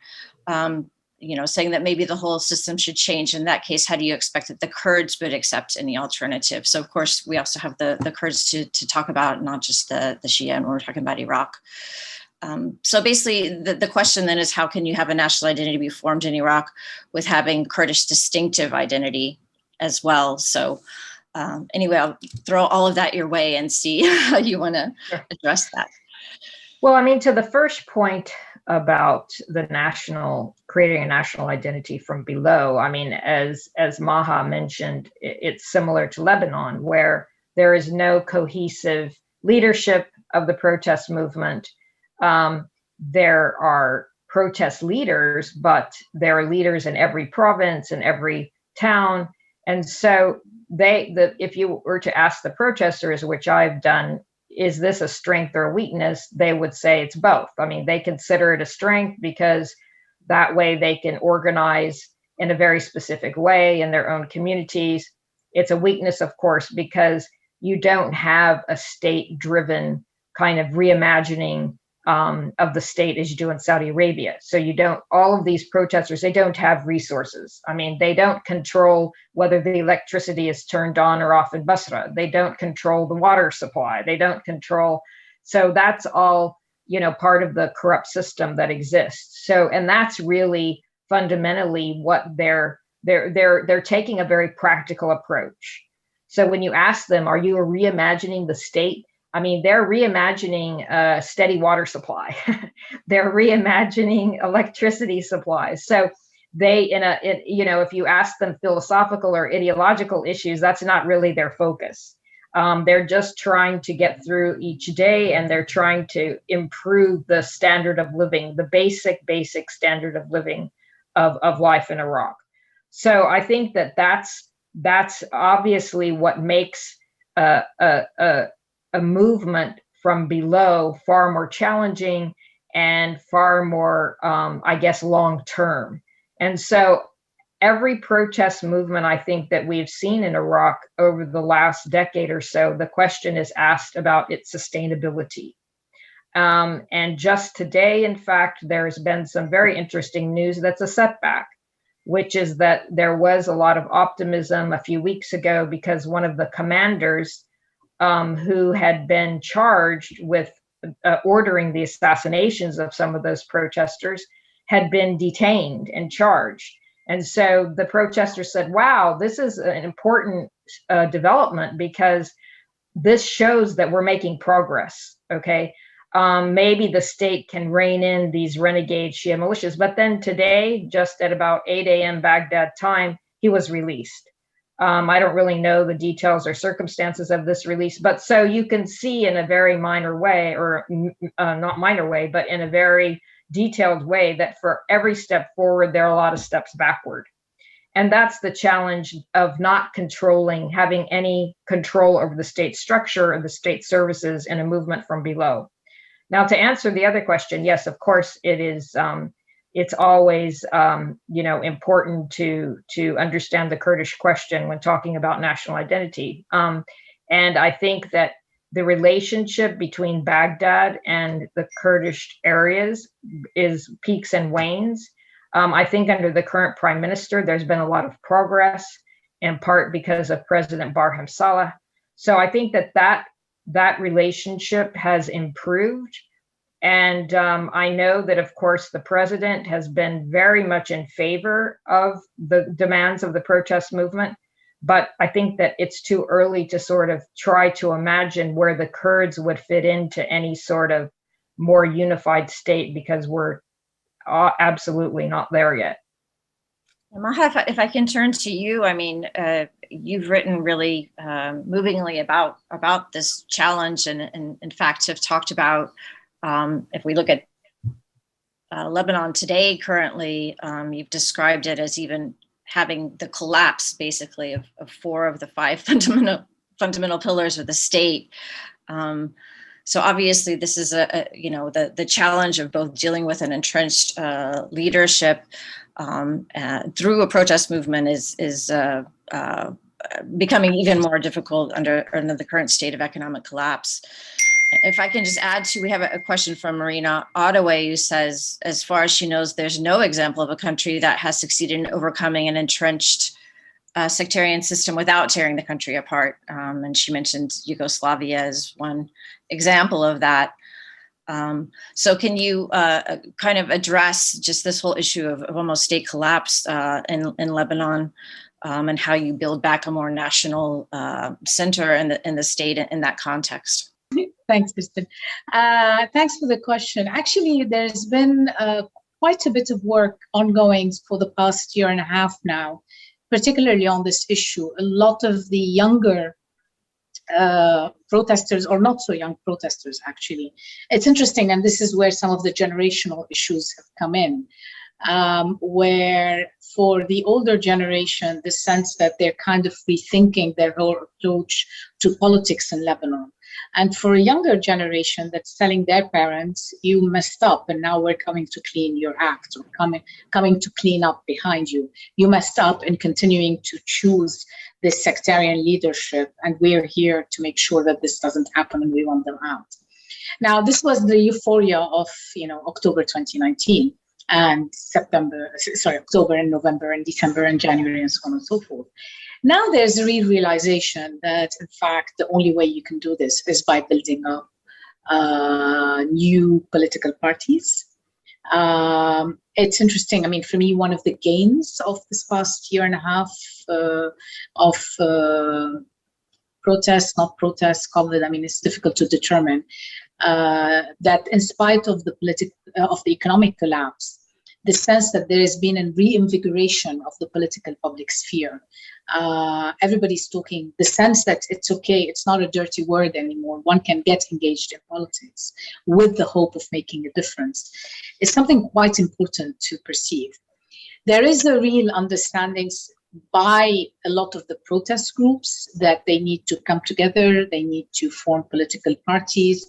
saying that maybe the whole system should change. In that case, how do you expect that the Kurds would accept any alternative? So of course, we also have the Kurds to talk about, not just the Shia, and we're talking about Iraq. So basically, the question then is, how can you have a national identity be formed in Iraq with having Kurdish distinctive identity as well? So anyway, I'll throw all of that your way and see how you want to address that. Well, I mean, to the first point about creating a national identity from below, I mean, as Maha mentioned, it's similar to Lebanon, where there is no cohesive leadership of the protest movement. There are protest leaders, but there are leaders in every province and every town. And so if you were to ask the protesters, which I've done, is this a strength or a weakness? They would say it's both. I mean, they consider it a strength because that way they can organize in a very specific way in their own communities. It's a weakness, of course, because you don't have a state-driven kind of reimagining of the state as you do in Saudi Arabia. So all of these protesters, they don't have resources. I mean, they don't control whether the electricity is turned on or off in Basra. They don't control the water supply. They don't control. So that's all, part of the corrupt system that exists. So, and that's really fundamentally what they're taking a very practical approach. So when you ask them, are you reimagining the state? I mean, they're reimagining a steady water supply. They're reimagining electricity supplies. So if you ask them philosophical or ideological issues, that's not really their focus. They're just trying to get through each day, and they're trying to improve the standard of living, the basic standard of living of life in Iraq. So I think that's obviously what makes a movement from below far more challenging and far more, long-term. And so every protest movement, I think, that we've seen in Iraq over the last decade or so, the question is asked about its sustainability. And just today, in fact, there's been some very interesting news that's a setback, which is that there was a lot of optimism a few weeks ago because one of the commanders who had been charged with ordering the assassinations of some of those protesters had been detained and charged. And so the protesters said, wow, this is an important development because this shows that we're making progress, okay? Maybe the state can rein in these renegade Shia militias. But then today, just at about 8 a.m. Baghdad time, he was released. I don't really know the details or circumstances of this release, but so you can see in a very minor way, or not minor way, but in a very detailed way that for every step forward, there are a lot of steps backward. And that's the challenge of not having any control over the state structure or the state services in a movement from below. Now, to answer the other question, yes, of course, it is. It's always, important to understand the Kurdish question when talking about national identity. And I think that the relationship between Baghdad and the Kurdish areas is peaks and wanes. I think under the current prime minister, there's been a lot of progress, in part because of President Barham Saleh. So I think that relationship has improved. And I know that, of course, the president has been very much in favor of the demands of the protest movement. But I think that it's too early to sort of try to imagine where the Kurds would fit into any sort of more unified state, because we're absolutely not there yet. Maha, if I can turn to you, I mean, you've written really movingly about this challenge, and in fact have talked about, if we look at Lebanon today, currently, you've described it as even having the collapse, basically, of 4 of the 5 fundamental pillars of the state. So obviously, this is the challenge of both dealing with an entrenched leadership through a protest movement is becoming even more difficult under the current state of economic collapse. If I can just add to, we have a question from Marina Ottaway, who says, as far as she knows, there's no example of a country that has succeeded in overcoming an entrenched sectarian system without tearing the country apart. And she mentioned Yugoslavia as one example of that. So can you kind of address just this whole issue of almost state collapse in Lebanon, and how you build back a more national center in the state in that context? Thanks, Kristen. Thanks for the question. Actually, there's been quite a bit of work ongoing for the past year and a half now, particularly on this issue. A lot of the younger protesters, or not so young protesters, actually. It's interesting, and this is where some of the generational issues have come in, where for the older generation, the sense that they're kind of rethinking their whole approach to politics in Lebanon. And for a younger generation that's telling their parents, you messed up and now we're coming to clean your act, or coming to clean up behind you. You messed up in continuing to choose this sectarian leadership, and we're here to make sure that this doesn't happen, and we want them out. Now, this was the euphoria of, October 2019 and October and November and December and January and so on and so forth. Now there's a real realization that, in fact, the only way you can do this is by building up new political parties. It's interesting. I mean, for me, one of the gains of this past year and a half of protests, not protests, COVID, I mean, it's difficult to determine, that in spite of the economic collapse, the sense that there has been a reinvigoration of the political public sphere. Everybody's talking, the sense that it's okay, it's not a dirty word anymore. One can get engaged in politics with the hope of making a difference. It's something quite important to perceive. There is a real understanding by a lot of the protest groups that they need to come together, they need to form political parties.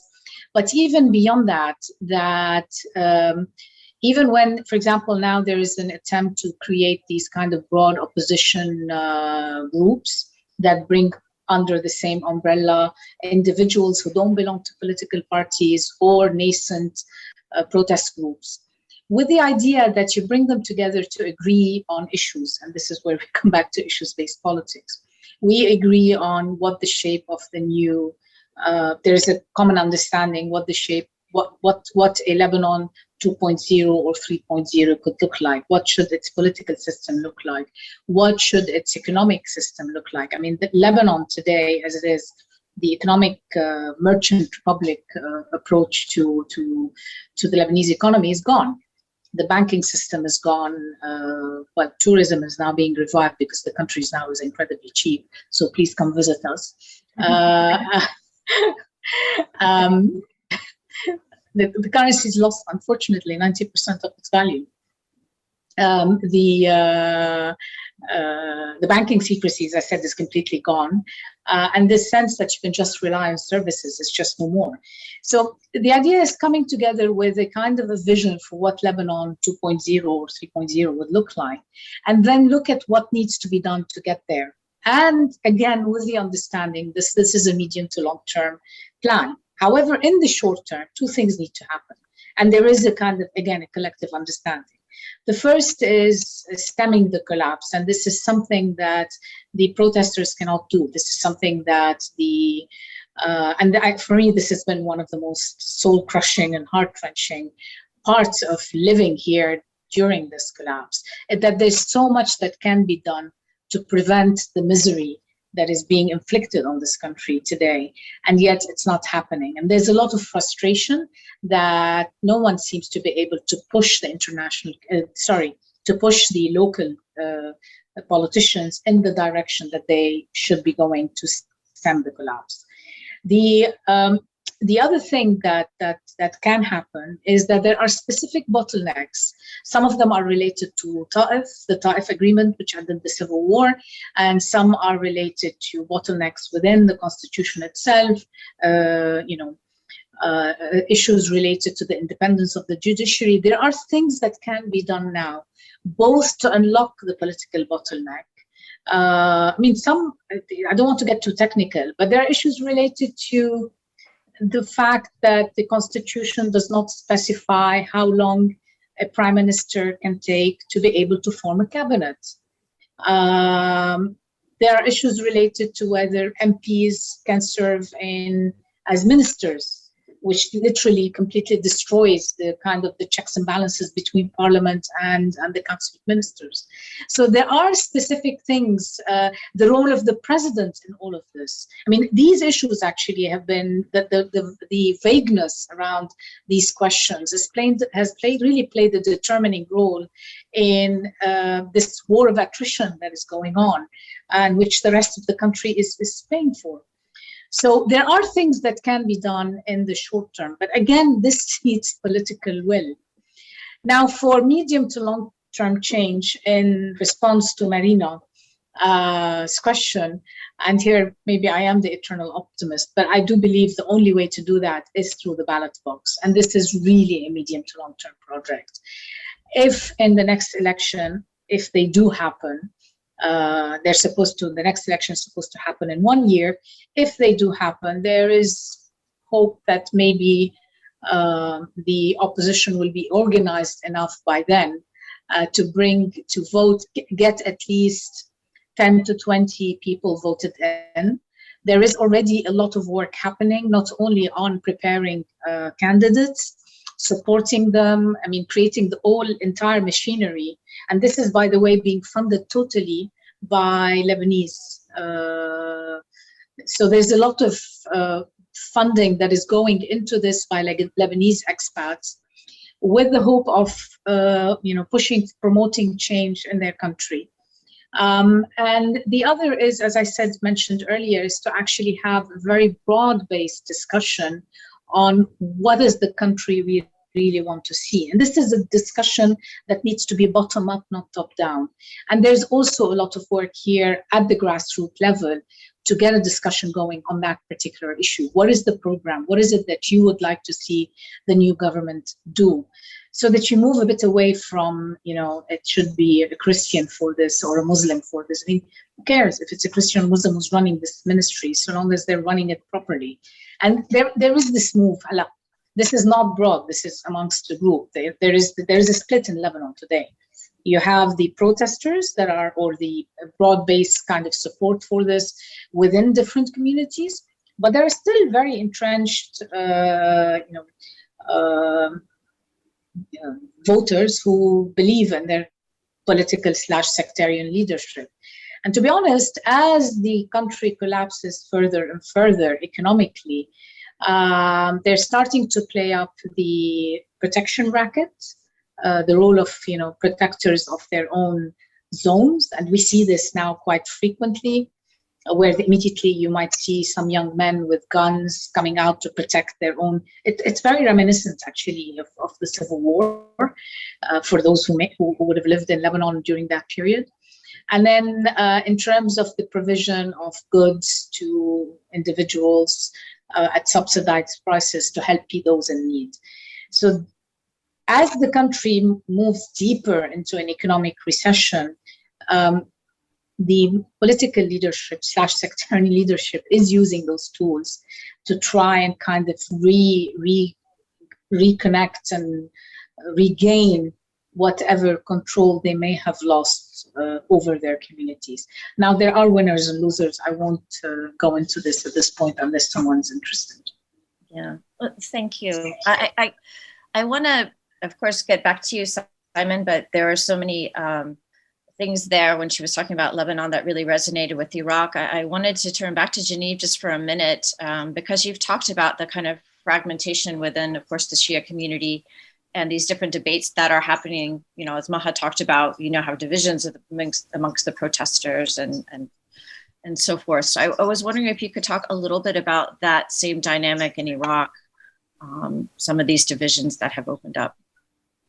But even beyond that, even when, for example, now there is an attempt to create these kind of broad opposition groups that bring under the same umbrella individuals who don't belong to political parties or nascent protest groups, with the idea that you bring them together to agree on issues. And this is where we come back to issues-based politics. We agree on what the shape of the new, there's a common understanding what the shape, what a Lebanon 2.0 or 3.0 could look like. What should its political system look like? What should its economic system look like? I mean, Lebanon today, as it is, the economic merchant republic approach to the Lebanese economy is gone. The banking system is gone, but tourism is now being revived because the country now is incredibly cheap. So please come visit us. The currency has lost, unfortunately, 90% of its value. The banking secrecy, as I said, is completely gone. And this sense that you can just rely on services is just no more. So the idea is coming together with a kind of a vision for what Lebanon 2.0 or 3.0 would look like, and then look at what needs to be done to get there. And again, with the understanding, this is a medium to long-term plan. However, in the short term, two things need to happen. And there is a kind of, again, a collective understanding. The first is stemming the collapse. And this is something that the protesters cannot do. This is something that for me, this has been one of the most soul-crushing and heart-wrenching parts of living here during this collapse, that there's so much that can be done to prevent the misery that is being inflicted on this country today, and yet it's not happening. And there's a lot of frustration that no one seems to be able to push the to push the local politicians in the direction that they should be going to stem the collapse. The other thing that can happen is that there are specific bottlenecks. Some of them are related to the Ta'if agreement, which ended the civil war, and some are related to bottlenecks within the constitution itself, issues related to the independence of the judiciary. There are things that can be done now, both to unlock the political bottleneck. I don't want to get too technical, but there are issues related to the fact that the constitution does not specify how long a prime minister can take to be able to form a cabinet. There are issues related to whether MPs can serve as ministers which literally completely destroys the kind of the checks and balances between parliament and the council of ministers. So there are specific things, the role of the president in all of this. I mean, these issues actually have been, the vagueness around these questions has really played a determining role in this war of attrition that is going on, and which the rest of the country is paying for. So there are things that can be done in the short term, but again, this needs political will. Now, for medium to long term change, in response to Marina's question, and here maybe I am the eternal optimist, but I do believe the only way to do that is through the ballot box, and this is really a medium to long term project. If in the next election, if they do happen, the next election is supposed to happen in 1 year. If they do happen, there is hope that maybe the opposition will be organized enough by then to vote, get at least 10 to 20 people voted in. There is already a lot of work happening, not only on preparing candidates, supporting them, I mean, creating the entire machinery. And this is, by the way, being funded totally by Lebanese. So there's a lot of funding that is going into this by Lebanese expats, with the hope of promoting change in their country. And the other is, as I mentioned earlier, is to actually have a very broad-based discussion on what is the country we really want to see. And this is a discussion that needs to be bottom-up, not top-down. And there's also a lot of work here at the grassroots level to get a discussion going on that particular issue. What is the program? What is it that you would like to see the new government do? So that you move a bit away from, it should be a Christian for this or a Muslim for this. I mean, who cares if it's a Christian or Muslim who's running this ministry, so long as they're running it properly. And there is this move. This is not broad. This is amongst the group. There is a split in Lebanon today. You have the protesters that are, or the broad-based kind of support for this within different communities, but there are still very entrenched, voters who believe in their political/sectarian leadership. And to be honest, as the country collapses further and further economically, they're starting to play up the protection racket, the role of protectors of their own zones, and we see this now quite frequently, where immediately you might see some young men with guns coming out to protect their own. It's very reminiscent, actually, of the Civil War for those who would have lived in Lebanon during that period. And then in terms of the provision of goods to individuals at subsidized prices to help those in need. So as the country moves deeper into an economic recession, the political leadership /sectarian leadership is using those tools to try and kind of reconnect and regain whatever control they may have lost over their communities. Now, there are winners and losers. I won't go into this at this point unless someone's interested. Yeah, well, thank you. I want to, of course, get back to you, Simon, but there are so many things there when she was talking about Lebanon that really resonated with Iraq. I wanted to turn back to Geneive just for a minute, because you've talked about the kind of fragmentation within, of course, the Shia community and these different debates that are happening. As Maha talked about, have divisions amongst the protesters and so forth. So I was wondering if you could talk a little bit about that same dynamic in Iraq, some of these divisions that have opened up,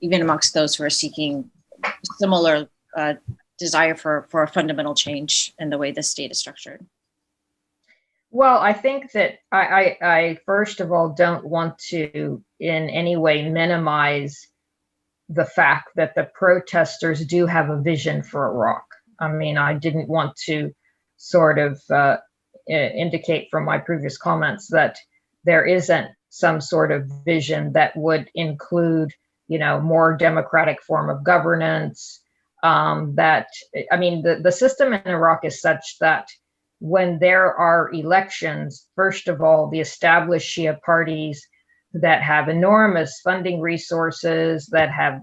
even amongst those who are seeking similar desire for a fundamental change in the way the state is structured. Well, I think that I first of all don't want to in any way minimize the fact that the protesters do have a vision for Iraq. I mean, I didn't want to sort of indicate from my previous comments that there isn't some sort of vision that would include, more democratic form of governance. The system in Iraq is such that when there are elections, first of all, the established Shia parties that have enormous funding resources, that have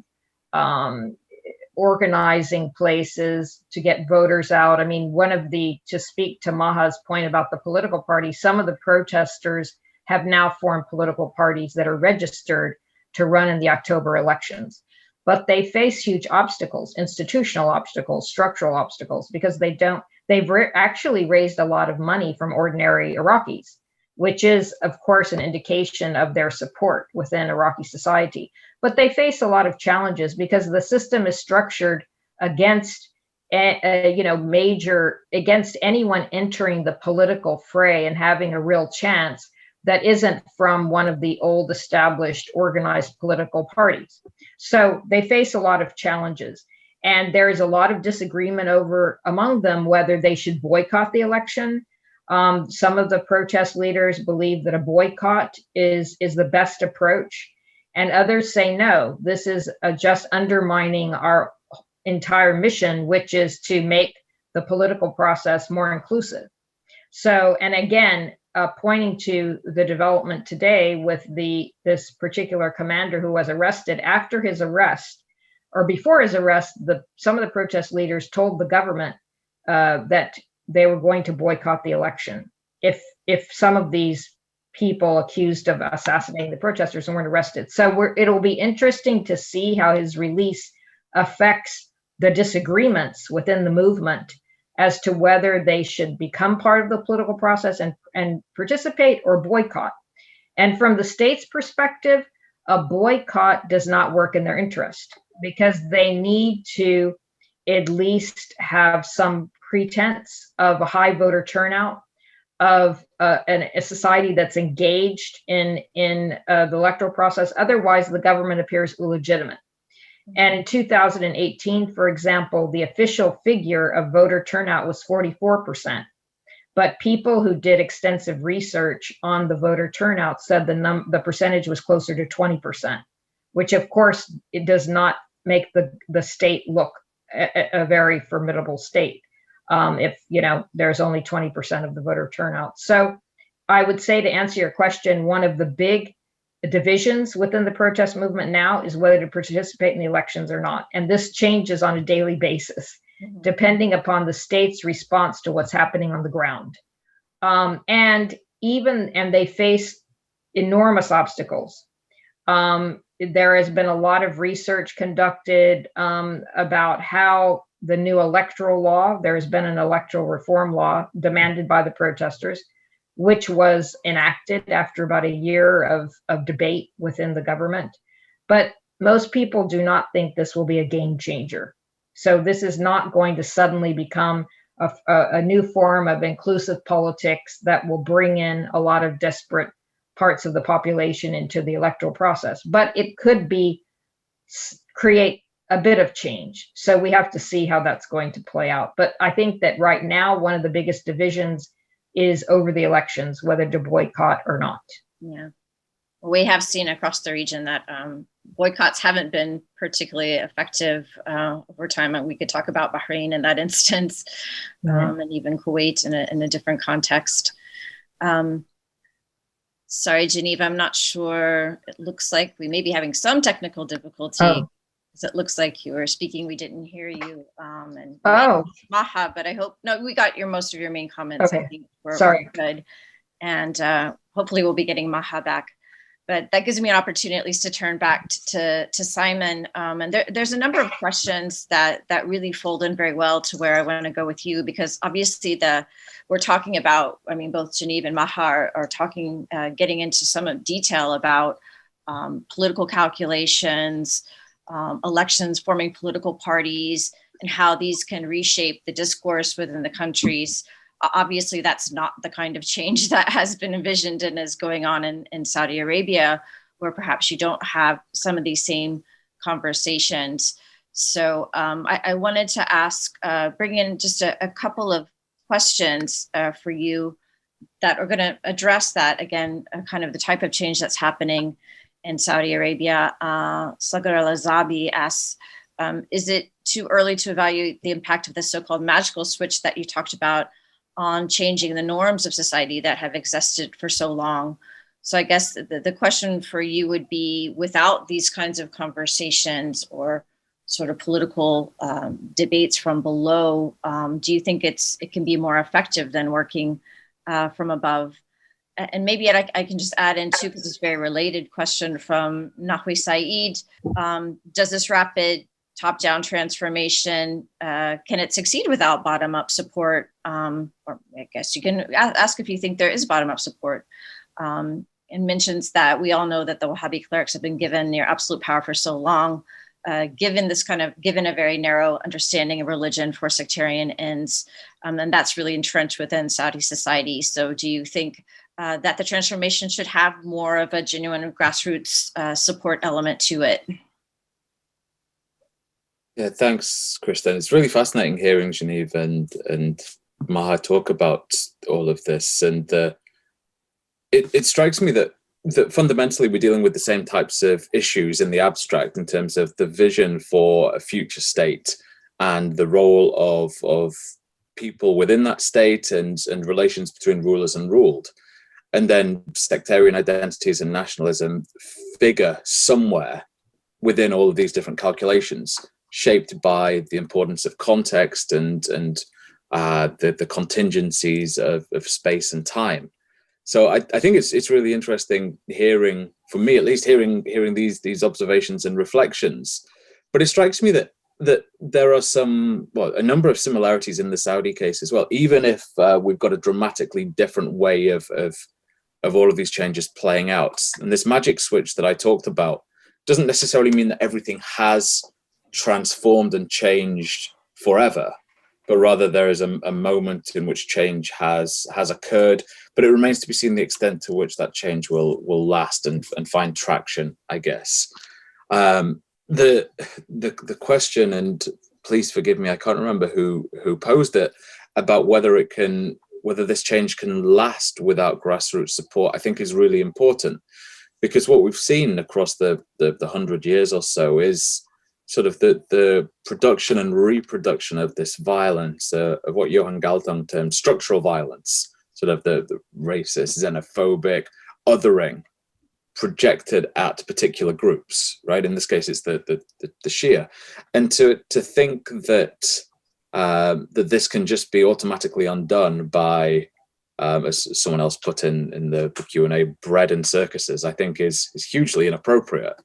organizing places to get voters out. I mean, to speak to Maha's point about the political parties, some of the protesters have now formed political parties that are registered to run in the October elections. But they face huge obstacles, institutional obstacles, structural obstacles, because they've actually raised a lot of money from ordinary Iraqis, which is, of course, an indication of their support within Iraqi society. But they face a lot of challenges because the system is structured against, against anyone entering the political fray and having a real chance that isn't from one of the old established organized political parties. So they face a lot of challenges. And there is a lot of disagreement among them whether they should boycott the election. Some of the protest leaders believe that a boycott is the best approach. And others say, no, this is just undermining our entire mission, which is to make the political process more inclusive. So, and again, pointing to the development today with this particular commander who was arrested. After his arrest, or before his arrest, some of the protest leaders told the government that they were going to boycott the election if some of these people accused of assassinating the protesters weren't arrested. So it'll be interesting to see how his release affects the disagreements within the movement as to whether they should become part of the political process and participate or boycott. And from the state's perspective, a boycott does not work in their interest because they need to at least have some pretense of a high voter turnout, of a society that's engaged in the electoral process. Otherwise, the government appears illegitimate. And in 2018, for example, the official figure of voter turnout was 44%. But people who did extensive research on the voter turnout said the percentage was closer to 20%, which of course it does not make the state look a very formidable state if there's only 20% of the voter turnout. So I would say, to answer your question, one of the big divisions within the protest movement now is whether to participate in the elections or not. And this changes on a daily basis, depending upon the state's response to what's happening on the ground. And they face enormous obstacles. There has been a lot of research conducted about how the new electoral law, there has been an electoral reform law demanded by the protesters, which was enacted after about a year of debate within the government. But most people do not think this will be a game changer. So this is not going to suddenly become a new form of inclusive politics that will bring in a lot of desperate parts of the population into the electoral process. But it could create a bit of change. So we have to see how that's going to play out. But I think that right now, one of the biggest divisions is over the elections, whether to boycott or not. Yeah. We have seen across the region that boycotts haven't been particularly effective over time. And we could talk about Bahrain in that instance, and even Kuwait in a different context. Sorry, Geneive, I'm not sure. It looks like we may be having some technical difficulty. It looks like you were speaking, we didn't hear you. Maha, but I hope, no, we got most of your main comments. Okay. I think we're good. And hopefully we'll be getting Maha back. But that gives me an opportunity at least to turn back to Simon. And there's a number of questions that really fold in very well to where I want to go with you, because obviously we're talking about, both Geneive and Maha are talking, getting into some detail about political calculations, elections, forming political parties, and how these can reshape the discourse within the countries. Obviously, that's not the kind of change that has been envisioned and is going on in Saudi Arabia, where perhaps you don't have some of these same conversations. So I wanted to bring in just a couple of questions for you that are going to address that, again, kind of the type of change that's happening in Saudi Arabia. Sagar al-Azabi asks, is it too early to evaluate the impact of the so-called magical switch that you talked about on changing the norms of society that have existed for so long? So I guess the question for you would be, without these kinds of conversations or sort of political debates from below, do you think it can be more effective than working from above? And maybe I can just add in too, because it's a very related question from Nahwi Saeed. Does this rapid top-down transformation, can it succeed without bottom-up support? Or I guess you can ask if you think there is bottom-up support. And mentions that we all know that the Wahhabi clerics have been given near absolute power for so long, given a very narrow understanding of religion for sectarian ends, and that's really entrenched within Saudi society. So do you think that the transformation should have more of a genuine grassroots support element to it? Yeah, thanks, Kristen. It's really fascinating hearing Geneive and Maha talk about all of this. And it strikes me that fundamentally we're dealing with the same types of issues in the abstract in terms of the vision for a future state and the role of people within that state and relations between rulers and ruled. And then sectarian identities and nationalism figure somewhere within all of these different calculations, shaped by the importance of context and the contingencies of space and time. So I think it's really interesting hearing, for me at least, hearing these observations and reflections. But it strikes me that there are a number of similarities in the Saudi case as well, even if we've got a dramatically different way of all of these changes playing out. And this magic switch that I talked about doesn't necessarily mean that everything has transformed and changed forever, but rather there is a moment in which change has occurred, but it remains to be seen the extent to which that change will last and find traction, I guess. The question, and please forgive me, I can't remember who posed it, about whether this change can last without grassroots support, I think is really important, because what we've seen across the 100 years or so is sort of the production and reproduction of this violence, of what Johan Galtung termed structural violence, sort of the racist, xenophobic, othering projected at particular groups, right? In this case, it's the Shia. And to think that this can just be automatically undone by, as someone else put in the Q&A, bread and circuses, I think is hugely inappropriate.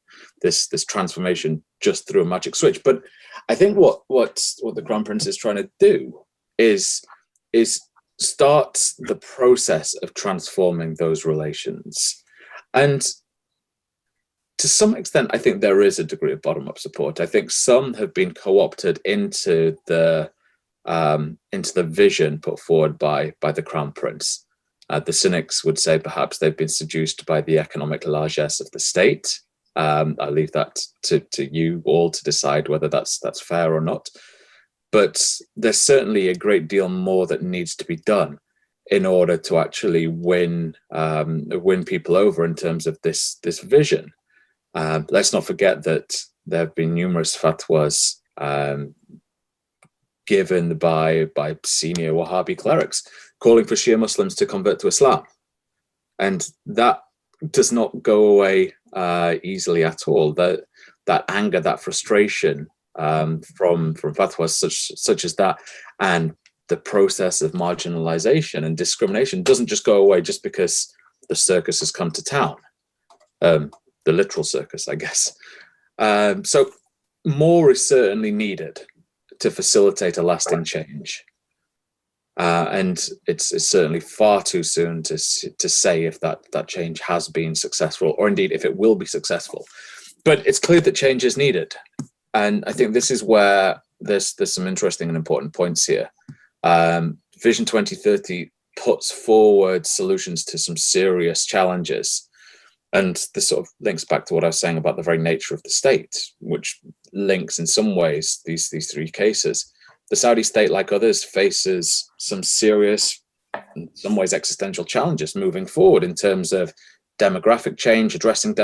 This transformation just through a magic switch. But I think what the Crown Prince is trying to do is start the process of transforming those relations. And to some extent, I think there is a degree of bottom-up support. I think some have been co-opted into the vision put forward by the Crown Prince. The cynics would say perhaps they've been seduced by the economic largesse of the state. I leave that to you all to decide whether that's fair or not. But there's certainly a great deal more that needs to be done in order to actually win people over in terms of this vision. Let's not forget that there have been numerous fatwas given by senior Wahhabi clerics calling for Shia Muslims to convert to Islam. And that does not go away easily at all. That anger, that frustration from fatwas such as that, and the process of marginalization and discrimination doesn't just go away just because the circus has come to town. The literal circus, I guess. So more is certainly needed to facilitate a lasting change. And it's certainly far too soon to say if that change has been successful, or indeed if it will be successful. But it's clear that change is needed. And I think this is where there's some interesting and important points here. Vision 2030 puts forward solutions to some serious challenges. And this sort of links back to what I was saying about the very nature of the state, which links in some ways these three cases. The Saudi state, like others, faces some serious, in some ways existential challenges moving forward in terms of demographic change, addressing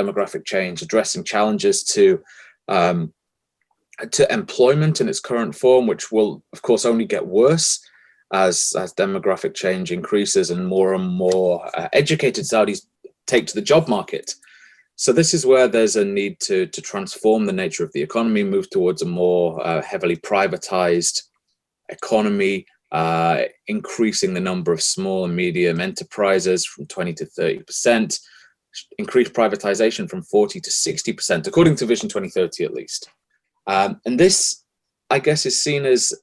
challenges to employment in its current form, which will, of course, only get worse as demographic change increases and more educated Saudis take to the job market. So this is where there's a need to transform the nature of the economy, move towards a more heavily privatized economy, increasing the number of small and medium enterprises from 20 to 30%, increase privatization from 40 to 60%, according to Vision 2030 at least. And this, I guess, is seen as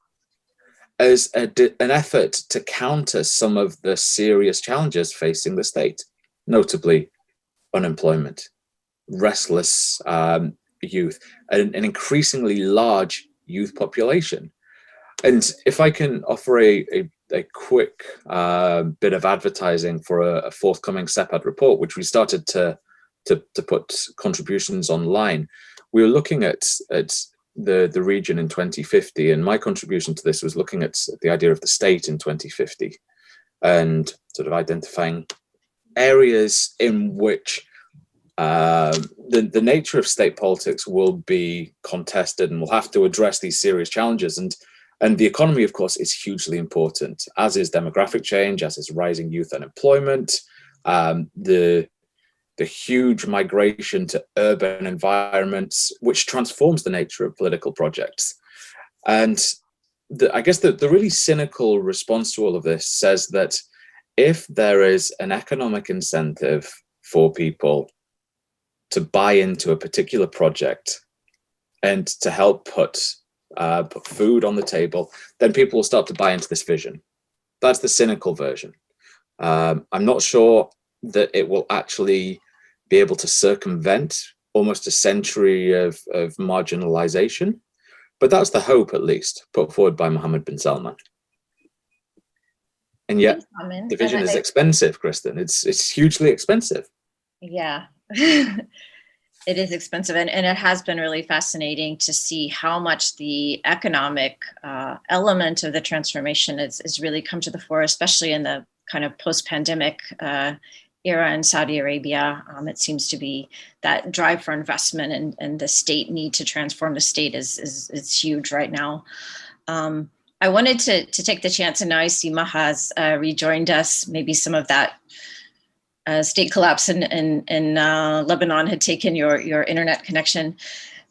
an effort to counter some of the serious challenges facing the state, notably unemployment, restless youth, an increasingly large youth population. And if I can offer a quick bit of advertising for a forthcoming SEPAD report, which we started to put contributions online, we were looking at the region in 2050, and my contribution to this was looking at the idea of the state in 2050 and sort of identifying areas in which the nature of state politics will be contested and will have to address these serious challenges. And the economy, of course, is hugely important, as is demographic change, as is rising youth unemployment, the huge migration to urban environments, which transforms the nature of political projects. And I guess the really cynical response to all of this says that if there is an economic incentive for people to buy into a particular project and to help put food on the table, then people will start to buy into this vision. That's the cynical version. I'm not sure that it will actually be able to circumvent almost a century of marginalization, but that's the hope, at least, put forward by Mohammed bin Salman. And yet, the vision is expensive, Kristen. It's hugely expensive. Yeah, it is expensive, and it has been really fascinating to see how much the economic element of the transformation is really come to the fore, especially in the kind of post-pandemic era in Saudi Arabia. It seems to be that drive for investment and the state need to transform the state is huge right now. I wanted to take the chance, and now I see Maha's rejoined us. Maybe some of that state collapse in Lebanon had taken your internet connection.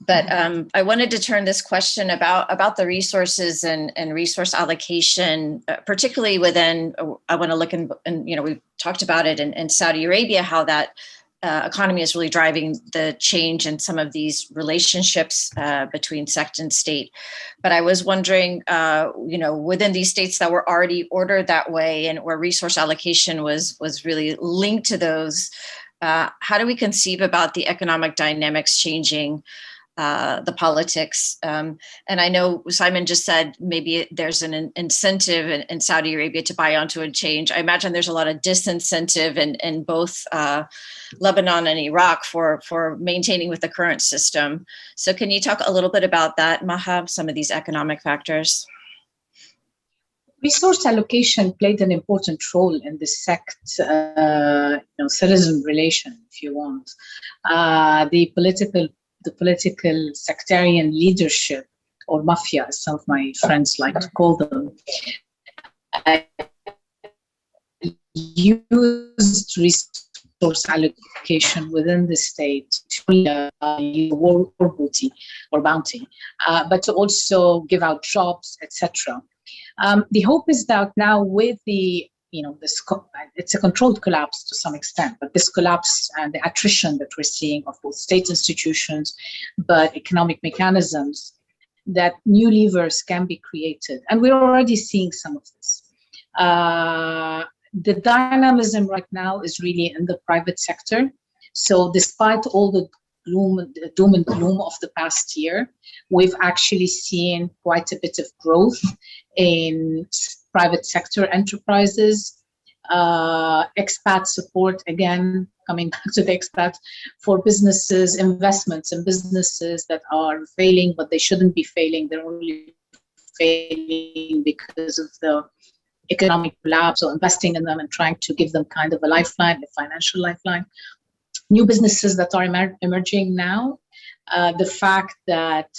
But I wanted to turn this question about the resources and resource allocation, particularly within, I want to look and we've talked about it in Saudi Arabia, how that economy is really driving the change in some of these relationships between sect and state. But I was wondering, within these states that were already ordered that way and where resource allocation was really linked to those, how do we conceive about the economic dynamics changing the politics? And I know Simon just said maybe there's an incentive in Saudi Arabia to buy onto a change. I imagine there's a lot of disincentive in both Lebanon and Iraq for maintaining with the current system. So can you talk a little bit about that, Maha, some of these economic factors? Resource allocation played an important role in the sect-citizen relation, if you want. The political sectarian leadership, or mafia, as some of my friends like to call them, used resource allocation within the state to war booty or bounty, but to also give out jobs, etc. The hope is that now with the it's a controlled collapse to some extent, but this collapse and the attrition that we're seeing of both state institutions, but economic mechanisms, that new levers can be created. And we're already seeing some of this. The dynamism right now is really in the private sector. So despite all the doom and gloom of the past year, we've actually seen quite a bit of growth in private sector enterprises, expat support, again, coming back to the expat, for businesses, investments in businesses that are failing, but they shouldn't be failing. They're only failing because of the economic collapse, so investing in them and trying to give them kind of a lifeline, a financial lifeline. New businesses that are emerging now, the fact that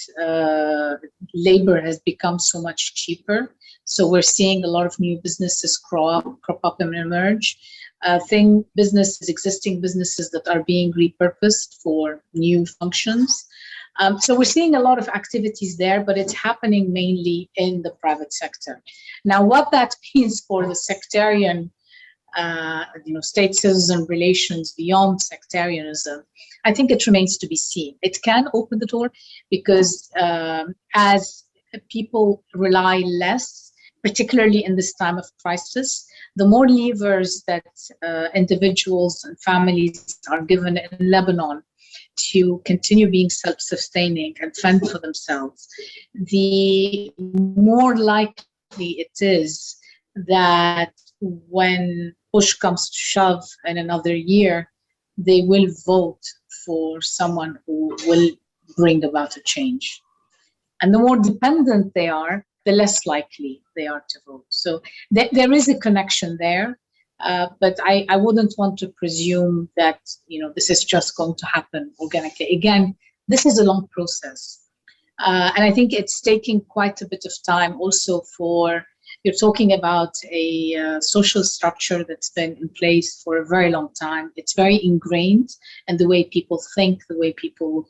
labor has become so much cheaper. So we're seeing a lot of new businesses crop up and emerge. existing businesses that are being repurposed for new functions. So we're seeing a lot of activities there, but it's happening mainly in the private sector. Now, what that means for the sectarian, state-citizen relations beyond sectarianism, I think it remains to be seen. It can open the door because as people rely less, particularly in this time of crisis, the more levers that individuals and families are given in Lebanon to continue being self-sustaining and fend for themselves, the more likely it is that when push comes to shove in another year, they will vote for someone who will bring about a change. And the more dependent they are, the less likely they are to vote. So there is a connection there, but I wouldn't want to presume that this is just going to happen organically. Again, this is a long process, and I think it's taking quite a bit of time. Also, you're talking about a social structure that's been in place for a very long time. It's very ingrained in the way people think, the way people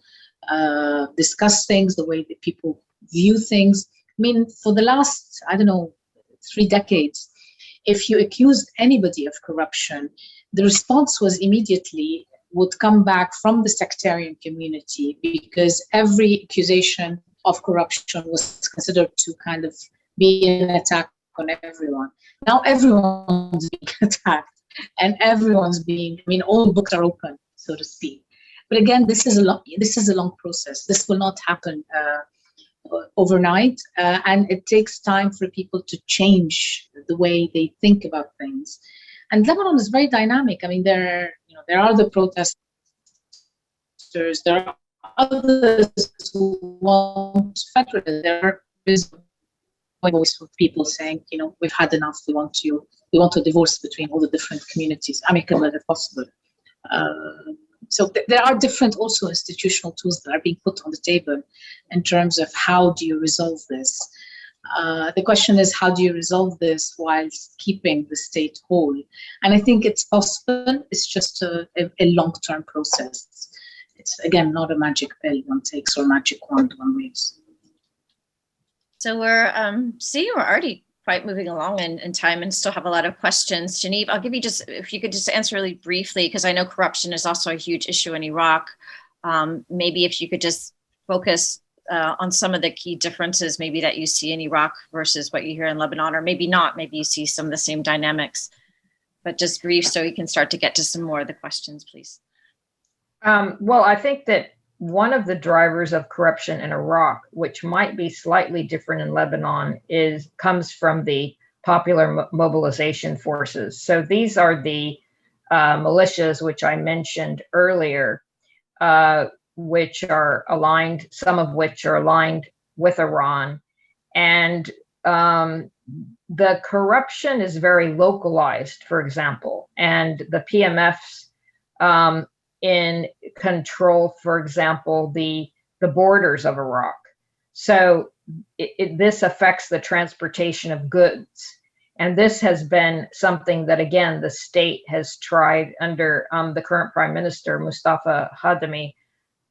discuss things, the way that people view things. I mean, for the last, 3 decades, if you accused anybody of corruption, the response was immediately would come back from the sectarian community, because every accusation of corruption was considered to kind of be an attack on everyone. Now everyone's being attacked, and all books are open, so to speak. But again, this is a long process. This will not happen overnight, and it takes time for people to change the way they think about things. And Lebanon is very dynamic. I mean, there are the protesters, there are others who want federalism. There are voice of people saying, we've had enough. We want a divorce between all the different communities, amicable if possible. So there are different also institutional tools that are being put on the table in terms of how do you resolve this. The question is, how do you resolve this while keeping the state whole? And I think it's possible. It's just a long-term process. It's, again, not a magic pill one takes or magic wand one waves. So we're seeing we're already quite moving along in time and still have a lot of questions. Geneive, I'll give you if you could just answer really briefly, because I know corruption is also a huge issue in Iraq. Maybe if you could just focus on some of the key differences maybe that you see in Iraq versus what you hear in Lebanon, or maybe not, maybe you see some of the same dynamics, but just brief so we can start to get to some more of the questions, please. Well, I think that one of the drivers of corruption in Iraq, which might be slightly different in Lebanon, comes from the popular mobilization forces. So these are the militias, which I mentioned earlier, which are aligned, some of which are aligned with Iran. And the corruption is very localized, for example, and the PMFs in control, for example, the borders of Iraq. So this affects the transportation of goods. And this has been something that, again, the state has tried under the current prime minister, Mustafa Hadami,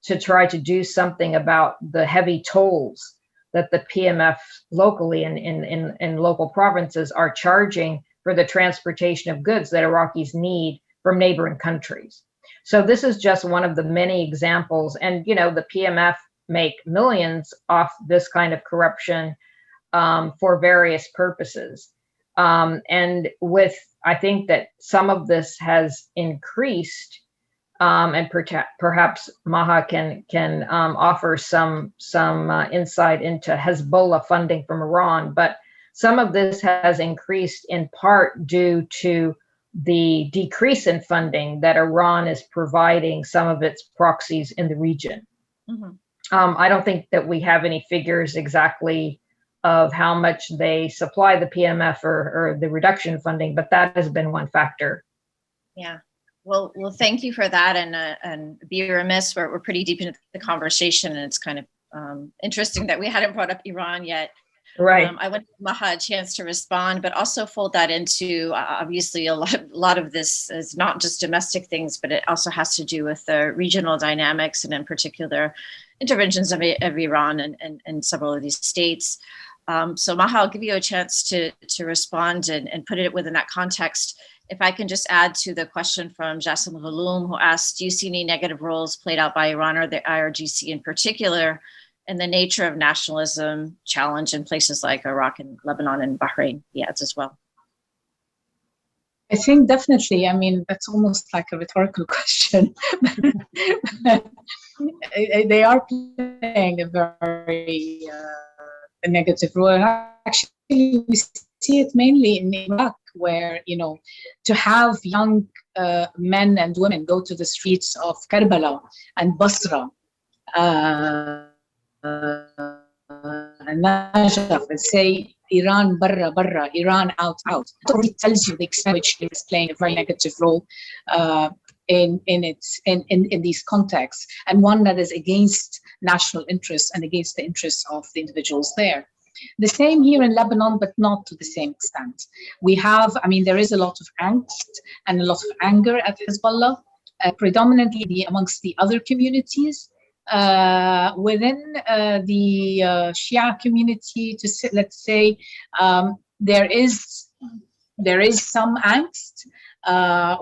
to try to do something about the heavy tolls that the PMF locally in local provinces are charging for the transportation of goods that Iraqis need from neighboring countries. So this is just one of the many examples. And, the PMF make millions off this kind of corruption for various purposes. And I think that some of this has increased, and perhaps Maha can offer some insight into Hezbollah funding from Iran. But some of this has increased in part due to the decrease in funding that Iran is providing some of its proxies in the region. Mm-hmm. I don't think that we have any figures exactly of how much they supply the PMF or the reduction funding, but that has been one factor. Yeah. Well, thank you for that, and be remiss. We're pretty deep into the conversation, and it's kind of interesting that we hadn't brought up Iran yet. Right. I want to give Maha a chance to respond, but also fold that into, obviously, a lot of this is not just domestic things, but it also has to do with the regional dynamics, and in particular, interventions of Iran and several of these states. So Maha, I'll give you a chance to respond and put it within that context. If I can just add to the question from Jassim Ghaloum, who asked, do you see any negative roles played out by Iran or the IRGC in particular in the nature of nationalism challenge in places like Iraq and Lebanon and Bahrain? He adds as well. I think definitely, I mean, that's almost like a rhetorical question. They are playing a very a negative role. Actually, we see it mainly in Iraq, where, you know, to have young men and women go to the streets of Karbala and Basra and Najaf and say, Iran barra barra, Iran out out. It already tells you the extent which it is playing a very negative role in these contexts, and one that is against national interests and against the interests of the individuals there. The same here in Lebanon, but not to the same extent. We have, I mean, there is a lot of angst and a lot of anger at Hezbollah, predominantly amongst the other communities. Within the Shia community, let's say, there is some angst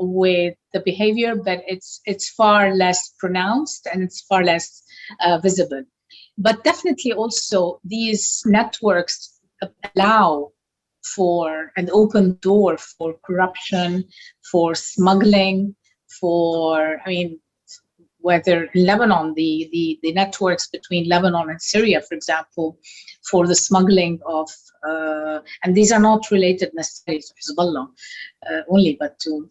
with the behavior, but it's far less pronounced and it's far less visible. But definitely also these networks allow for an open door for corruption, for smuggling, for, I mean, whether in Lebanon, the networks between Lebanon and Syria, for example, for the smuggling of, and these are not related necessarily to Hezbollah only, but to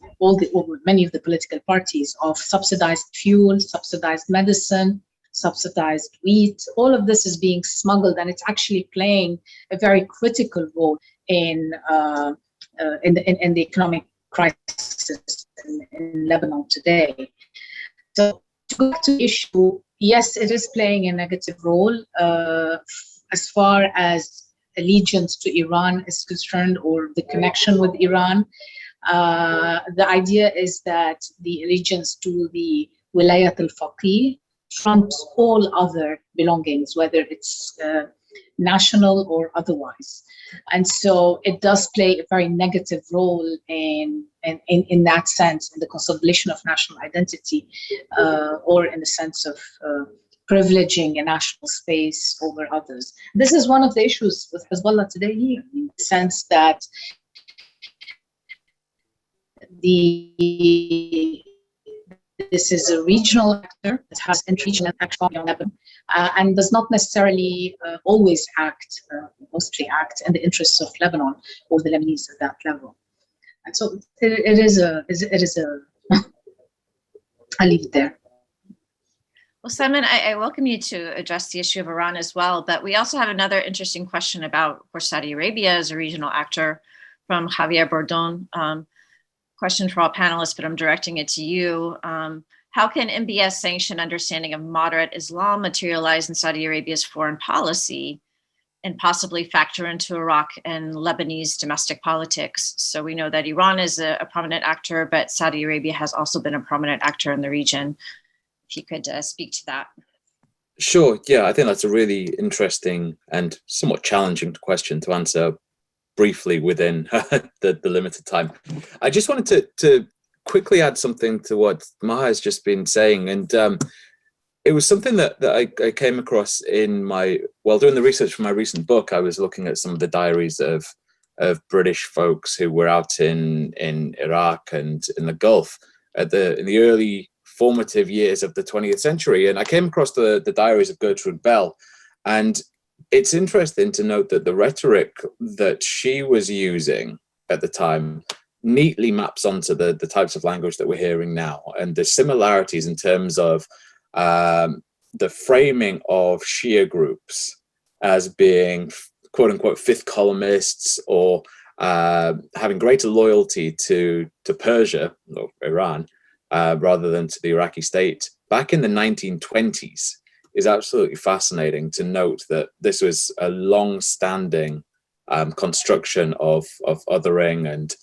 many of the political parties, of subsidized fuel, subsidized medicine, subsidized wheat. All of this is being smuggled, and it's actually playing a very critical role in the economic crisis in Lebanon today. So to go back to the issue, yes, it is playing a negative role as far as allegiance to Iran is concerned, or the connection with Iran. The idea is that the allegiance to the Wilayat al-Faqih trumps all other belongings, whether it's national or otherwise. And so it does play a very negative role in that sense, in the consolidation of national identity, or in the sense of privileging a national space over others. This is one of the issues with Hezbollah today here, in the sense that this is a regional actor that has interregional action on Lebanon, and does not necessarily always act, mostly act in the interests of Lebanon or the Lebanese at that level. And so it is a I'll leave it there. Well, Simon, I welcome you to address the issue of Iran as well, but we also have another interesting question about, of course, Saudi Arabia as a regional actor from Javier Bordon. Question for all panelists, but I'm directing it to you. How can MBS sanction understanding of moderate Islam materialize in Saudi Arabia's foreign policy and possibly factor into Iraq and Lebanese domestic politics? So we know that Iran is a prominent actor, but Saudi Arabia has also been a prominent actor in the region. If you could speak to that. Sure, yeah, I think that's a really interesting and somewhat challenging question to answer briefly within the limited time. I just wanted to quickly add something to what Maha has just been saying, and it was something that I came across in doing the research for my recent book. I was looking at some of the diaries of British folks who were out in Iraq and in the Gulf in the early formative years of the 20th century, and I came across the diaries of Gertrude Bell, and it's interesting to note that the rhetoric that she was using at the time neatly maps onto the types of language that we're hearing now, and the similarities in terms of the framing of Shia groups as being quote unquote fifth columnists, or having greater loyalty to Persia or Iran rather than to the Iraqi state back in the 1920s is absolutely fascinating to note that this was a long-standing construction of othering and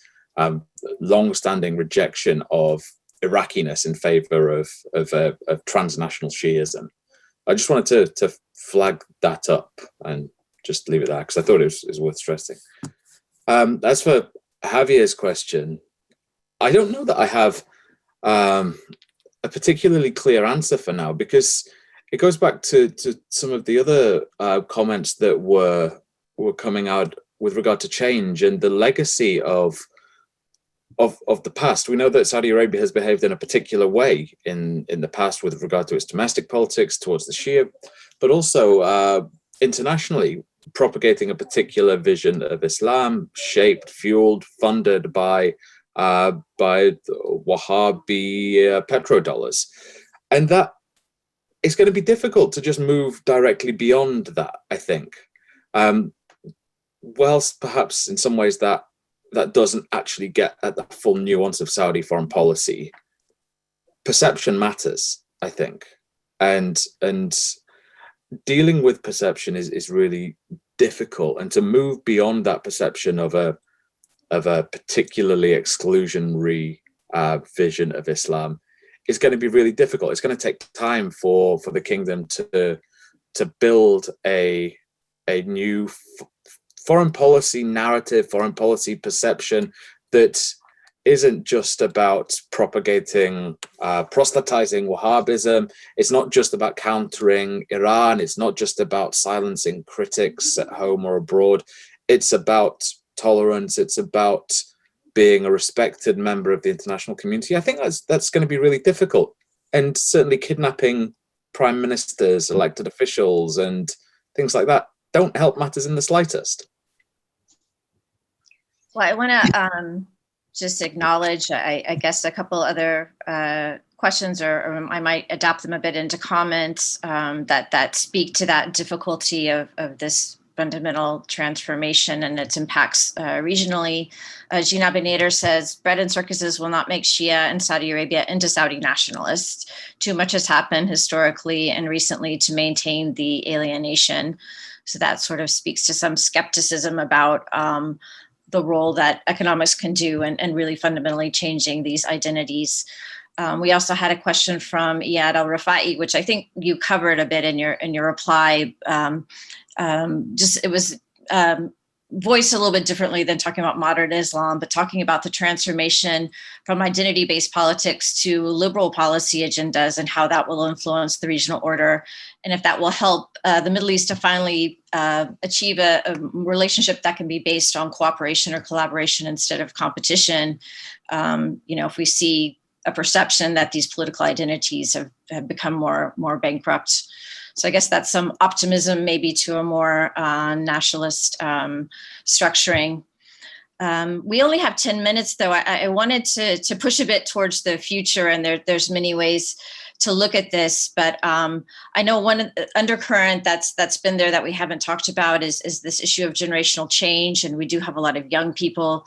long-standing rejection of Iraqiness in favor of transnational Shiism. I just wanted to flag that up and just leave it there because I thought it was worth stressing. As for Javier's question, I don't know that I have a particularly clear answer for now, because it goes back to some of the other comments that were coming out with regard to change and the legacy of the past. We know that Saudi Arabia has behaved in a particular way in the past with regard to its domestic politics towards the Shia, but also internationally, propagating a particular vision of Islam, shaped, fueled, funded by Wahhabi petrodollars. And that it's going to be difficult to just move directly beyond that, I think. Whilst perhaps in some ways that doesn't actually get at the full nuance of Saudi foreign policy, perception matters, I think. And dealing with perception is really difficult, and to move beyond that perception of a particularly exclusionary vision of Islam is going to be really difficult. It's going to take time for the kingdom to build a new foreign policy narrative, foreign policy perception that isn't just about propagating, proselytizing Wahhabism. It's not just about countering Iran. It's not just about silencing critics at home or abroad. It's about tolerance. It's about being a respected member of the international community. I think that's going to be really difficult. And certainly kidnapping prime ministers, elected officials, and things like that don't help matters in the slightest. Well, I want to just acknowledge, I guess, a couple other questions, or I might adapt them a bit into comments that speak to that difficulty of this fundamental transformation and its impacts regionally. Geneive says, bread and circuses will not make Shia and Saudi Arabia into Saudi nationalists. Too much has happened historically and recently to maintain the alienation. So that sort of speaks to some skepticism about the role that economics can do and really fundamentally changing these identities. We also had a question from Iyad al-Rafai, which I think you covered a bit in your reply. It was voiced a little bit differently than talking about modern Islam, but talking about the transformation from identity-based politics to liberal policy agendas and how that will influence the regional order, and if that will help the Middle East to finally achieve a relationship that can be based on cooperation or collaboration instead of competition. If we see a perception that these political identities have become more bankrupt. So I guess that's some optimism maybe to a more nationalist structuring. We only have 10 minutes, though. I wanted to push a bit towards the future, and there's many ways to look at this, but I know one undercurrent that's been there that we haven't talked about is this issue of generational change, and we do have a lot of young people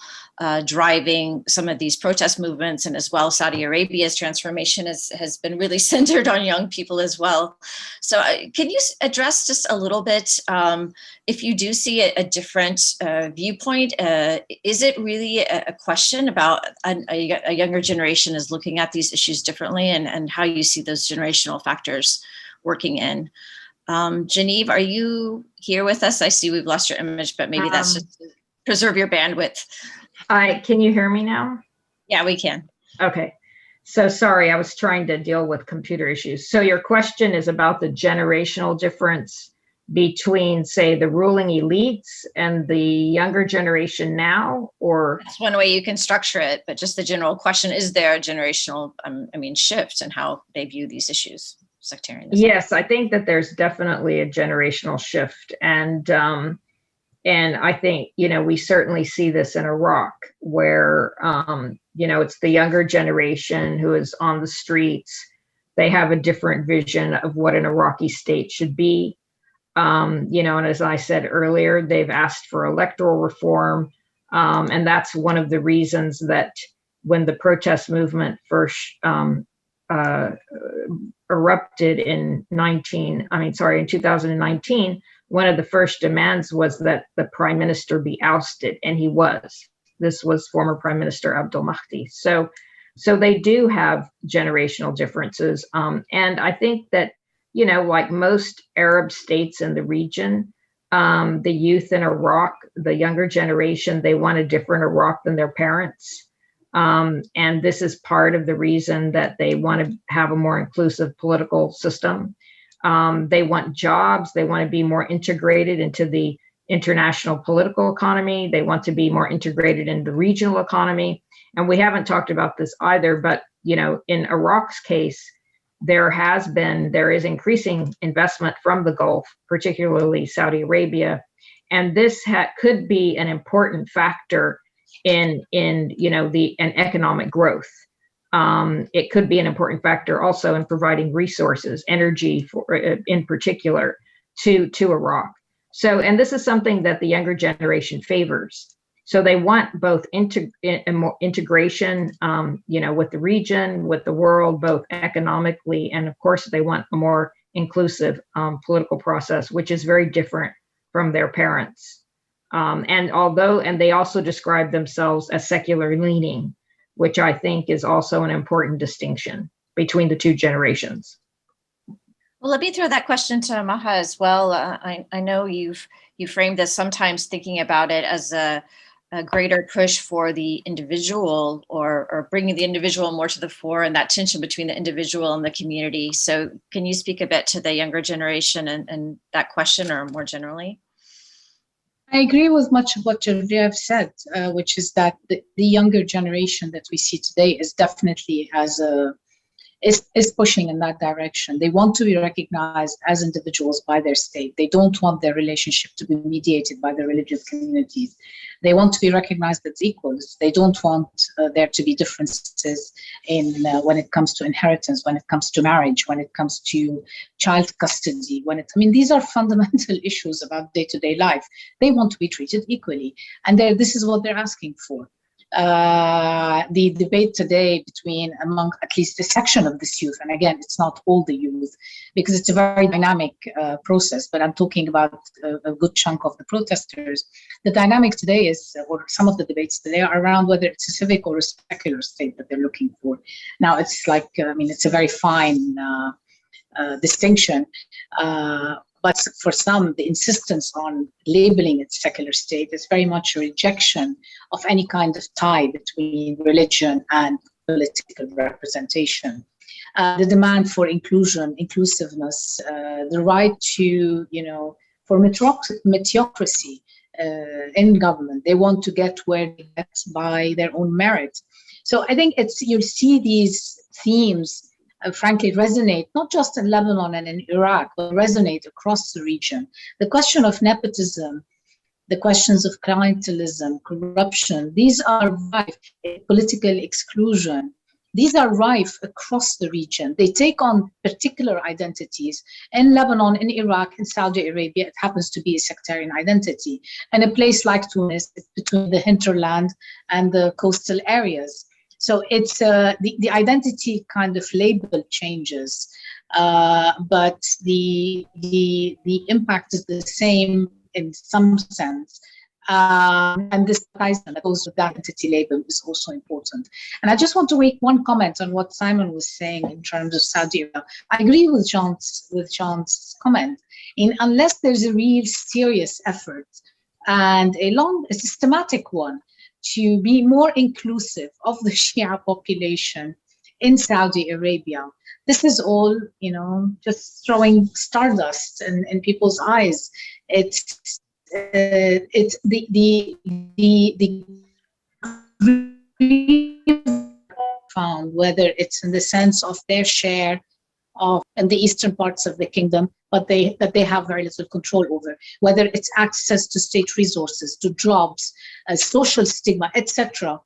driving some of these protest movements, and as well, Saudi Arabia's transformation has been really centered on young people as well. So can you address just a little bit, if you do see a different viewpoint, is it really a question about a younger generation is looking at these issues differently, and how you see those generational factors working in? Geneive, are you here with us? I see we've lost your image, but maybe that's just to preserve your bandwidth. Can you hear me now? Yeah, we can. Okay. So sorry, I was trying to deal with computer issues. So your question is about the generational difference between, say, the ruling elites and the younger generation now, or? That's one way you can structure it, but just the general question, is there a generational, shift in how they view these issues, sectarianism? Yes, I think that there's definitely a generational shift. And I think, we certainly see this in Iraq, where, it's the younger generation who is on the streets. They have a different vision of what an Iraqi state should be. And as I said earlier, they've asked for electoral reform. And that's one of the reasons that when the protest movement first erupted in 2019, one of the first demands was that the prime minister be ousted, and he was. This was former Prime Minister Abdul Mahdi. So they do have generational differences. And I think that, like most Arab states in the region, the youth in Iraq, the younger generation, they want a different Iraq than their parents. And this is part of the reason that they want to have a more inclusive political system. They want jobs. They want to be more integrated into the international political economy. They want to be more integrated in the regional economy. And we haven't talked about this either, but in Iraq's case, there is increasing investment from the Gulf, particularly Saudi Arabia, and this could be an important factor in economic growth. It could be an important factor also in providing resources, energy, in particular, to Iraq. So, and this is something that the younger generation favors. So they want both integration, with the region, with the world, both economically, and of course they want a more inclusive political process, which is very different from their parents. And they also describe themselves as secular leaning, which I think is also an important distinction between the two generations. Well, let me throw that question to Maha as well. I know you framed this sometimes thinking about it as a greater push for the individual or bringing the individual more to the fore, and that tension between the individual and the community. So can you speak a bit to the younger generation and that question, or more generally? I agree with much of what Yahya have said, which is that the younger generation that we see today is definitely is pushing in that direction. They want to be recognized as individuals by their state. They don't want their relationship to be mediated by the religious communities. They want to be recognized as equals. They don't want there to be differences in when it comes to inheritance, when it comes to marriage, when it comes to child custody. These are fundamental issues about day-to-day life. They want to be treated equally, and this is what they're asking for. The debate today among at least a section of this youth, and again, it's not all the youth, because it's a very dynamic process, but I'm talking about a good chunk of the protesters. The dynamic today is, or some of the debates today are around whether it's a civic or a secular state that they're looking for. Now, it's like, it's a very fine distinction. But for some, the insistence on labeling it secular state is very much a rejection of any kind of tie between religion and political representation. The demand for inclusiveness, the right to, for meritocracy in government. They want to get where they get by their own merit. So I think you'll see these themes frankly resonate not just in Lebanon and in Iraq, but resonate across the region. The question of nepotism, the questions of clientelism, corruption, these are rife. Political exclusion, these are rife across the region. They take on particular identities. In Lebanon, in Iraq, in Saudi Arabia, it happens to be a sectarian identity. And a place like Tunis, it's between the hinterland and the coastal areas. So it's the identity kind of label changes, but the impact is the same in some sense. And this that goes with that identity label is also important. And I just want to make one comment on what Simon was saying in terms of Saudi Arabia. I agree with John's comment. Unless there's a real serious effort and a systematic one to be more inclusive of the Shia population in Saudi Arabia, this is all, just throwing stardust in people's eyes. It's the found, whether it's in the sense of their share of in the eastern parts of the kingdom, but that they have very little control over, whether it's access to state resources, to jobs, social stigma, etc.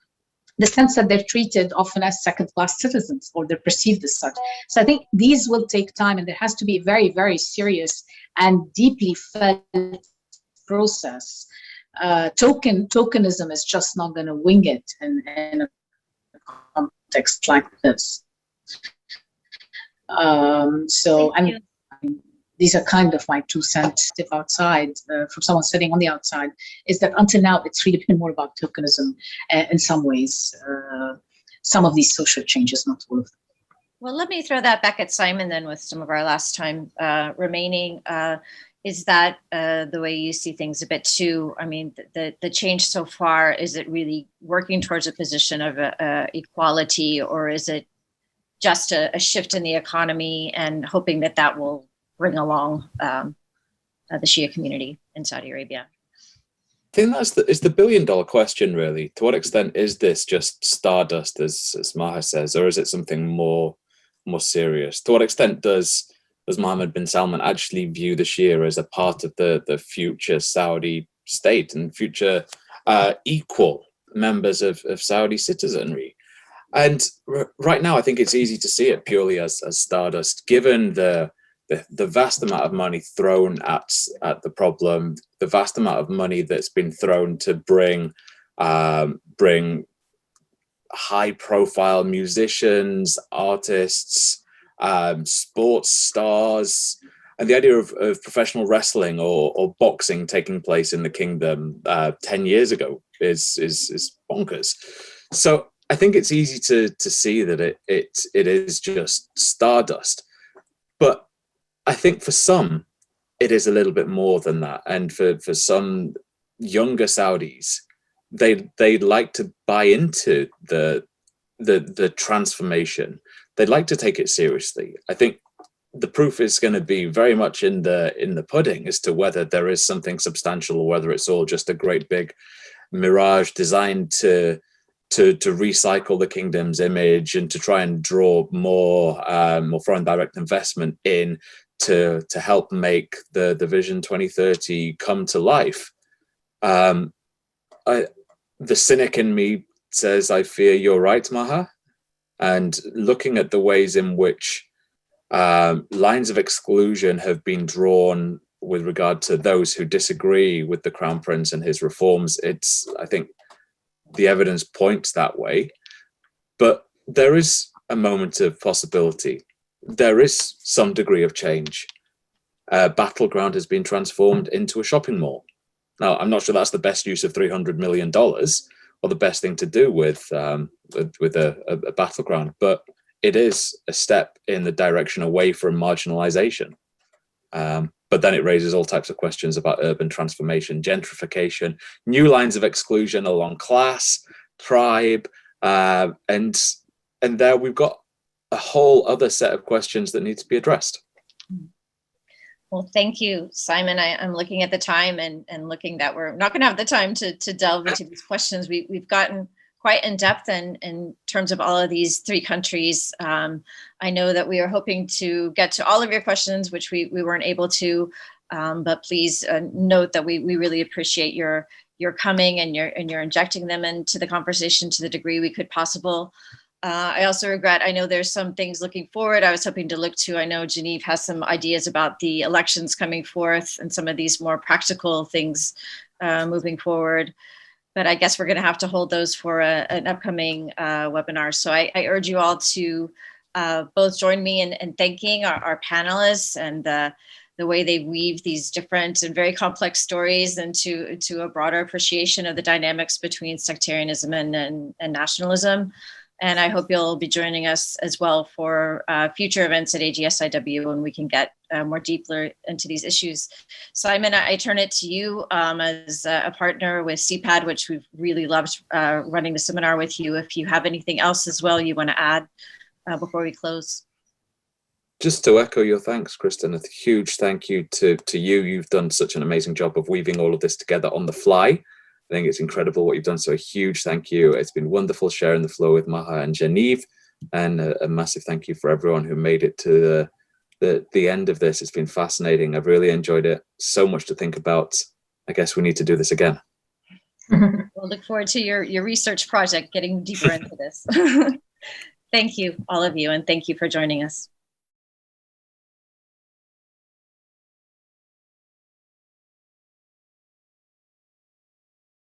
The sense that they're treated often as second-class citizens, or they're perceived as such. So I think these will take time, and there has to be a very, very serious and deeply felt process. Tokenism is just not going to wing it in a context like this. These are kind of my 2 cents outside, from someone sitting on the outside, is that until now, it's really been more about tokenism in some ways. Some of these social changes, not all of them. Well, let me throw that back at Simon then with some of our last time remaining. Is that the way you see things a bit too? I mean, the change so far, is it really working towards a position of equality, or is it just a shift in the economy and hoping that that will bring along the Shia community in Saudi Arabia? I think it's the billion-dollar question, really. To what extent is this just stardust, as Maha says, or is it something more serious? To what extent does Mohammed bin Salman actually view the Shia as a part of the future Saudi state and future equal members of Saudi citizenry? And right now, I think it's easy to see it purely as stardust, given the vast amount of money thrown at the problem, the vast amount of money that's been thrown to bring high-profile musicians, artists, sports stars, and the idea of professional wrestling or boxing taking place in the kingdom 10 years ago is bonkers. So I think it's easy to see that it is just stardust, but I think for some it is a little bit more than that, and for some younger Saudis, they'd like to buy into the transformation. They'd like to take it seriously. I think the proof is going to be very much in the pudding as to whether there is something substantial or whether it's all just a great big mirage designed to recycle the kingdom's image and to try and draw more foreign direct investment in to help make the Vision 2030 come to life. The cynic in me says, I fear you're right, Maha. And looking at the ways in which lines of exclusion have been drawn with regard to those who disagree with the Crown Prince and his reforms, I think the evidence points that way. But there is a moment of possibility. There is some degree of change. Battleground has been transformed into a shopping mall. Now, I'm not sure that's the best use of $300 million or the best thing to do with a battleground, but it is a step in the direction away from marginalization. But then it raises all types of questions about urban transformation, gentrification, new lines of exclusion along class, tribe, and there we've got a whole other set of questions that need to be addressed. Well, thank you, Simon. I'm looking at the time and looking that we're not going to have the time to delve into these questions. We've gotten quite in depth in terms of all of these 3 countries. I know that we are hoping to get to all of your questions, which we weren't able to, but please note that we really appreciate your coming and you're injecting them into the conversation to the degree we could possible. I also regret, I know there's some things looking forward I was hoping to look to. I know Geneive has some ideas about the elections coming forth and some of these more practical things moving forward. But I guess we're going to have to hold those for an upcoming webinar. So I urge you all to both join me in thanking our panelists and the way they weave these different and very complex stories into a broader appreciation of the dynamics between sectarianism and nationalism. And I hope you'll be joining us as well for future events at AGSIW when we can get more deeply into these issues. Simon, I turn it to you as a partner with SEPAD, which we've really loved running the seminar with you. If you have anything else as well you want to add before we close. Just to echo your thanks, Kristen, a huge thank you to you. You've done such an amazing job of weaving all of this together on the fly. I think it's incredible what you've done. So a huge thank you. It's been wonderful sharing the floor with Maha and Geneive, and a massive thank you for everyone who made it to the end of this. It's been fascinating. I've really enjoyed it. So much to think about. I guess we need to do this again. We'll look forward to your research project, getting deeper into this. Thank you, all of you, and thank you for joining us.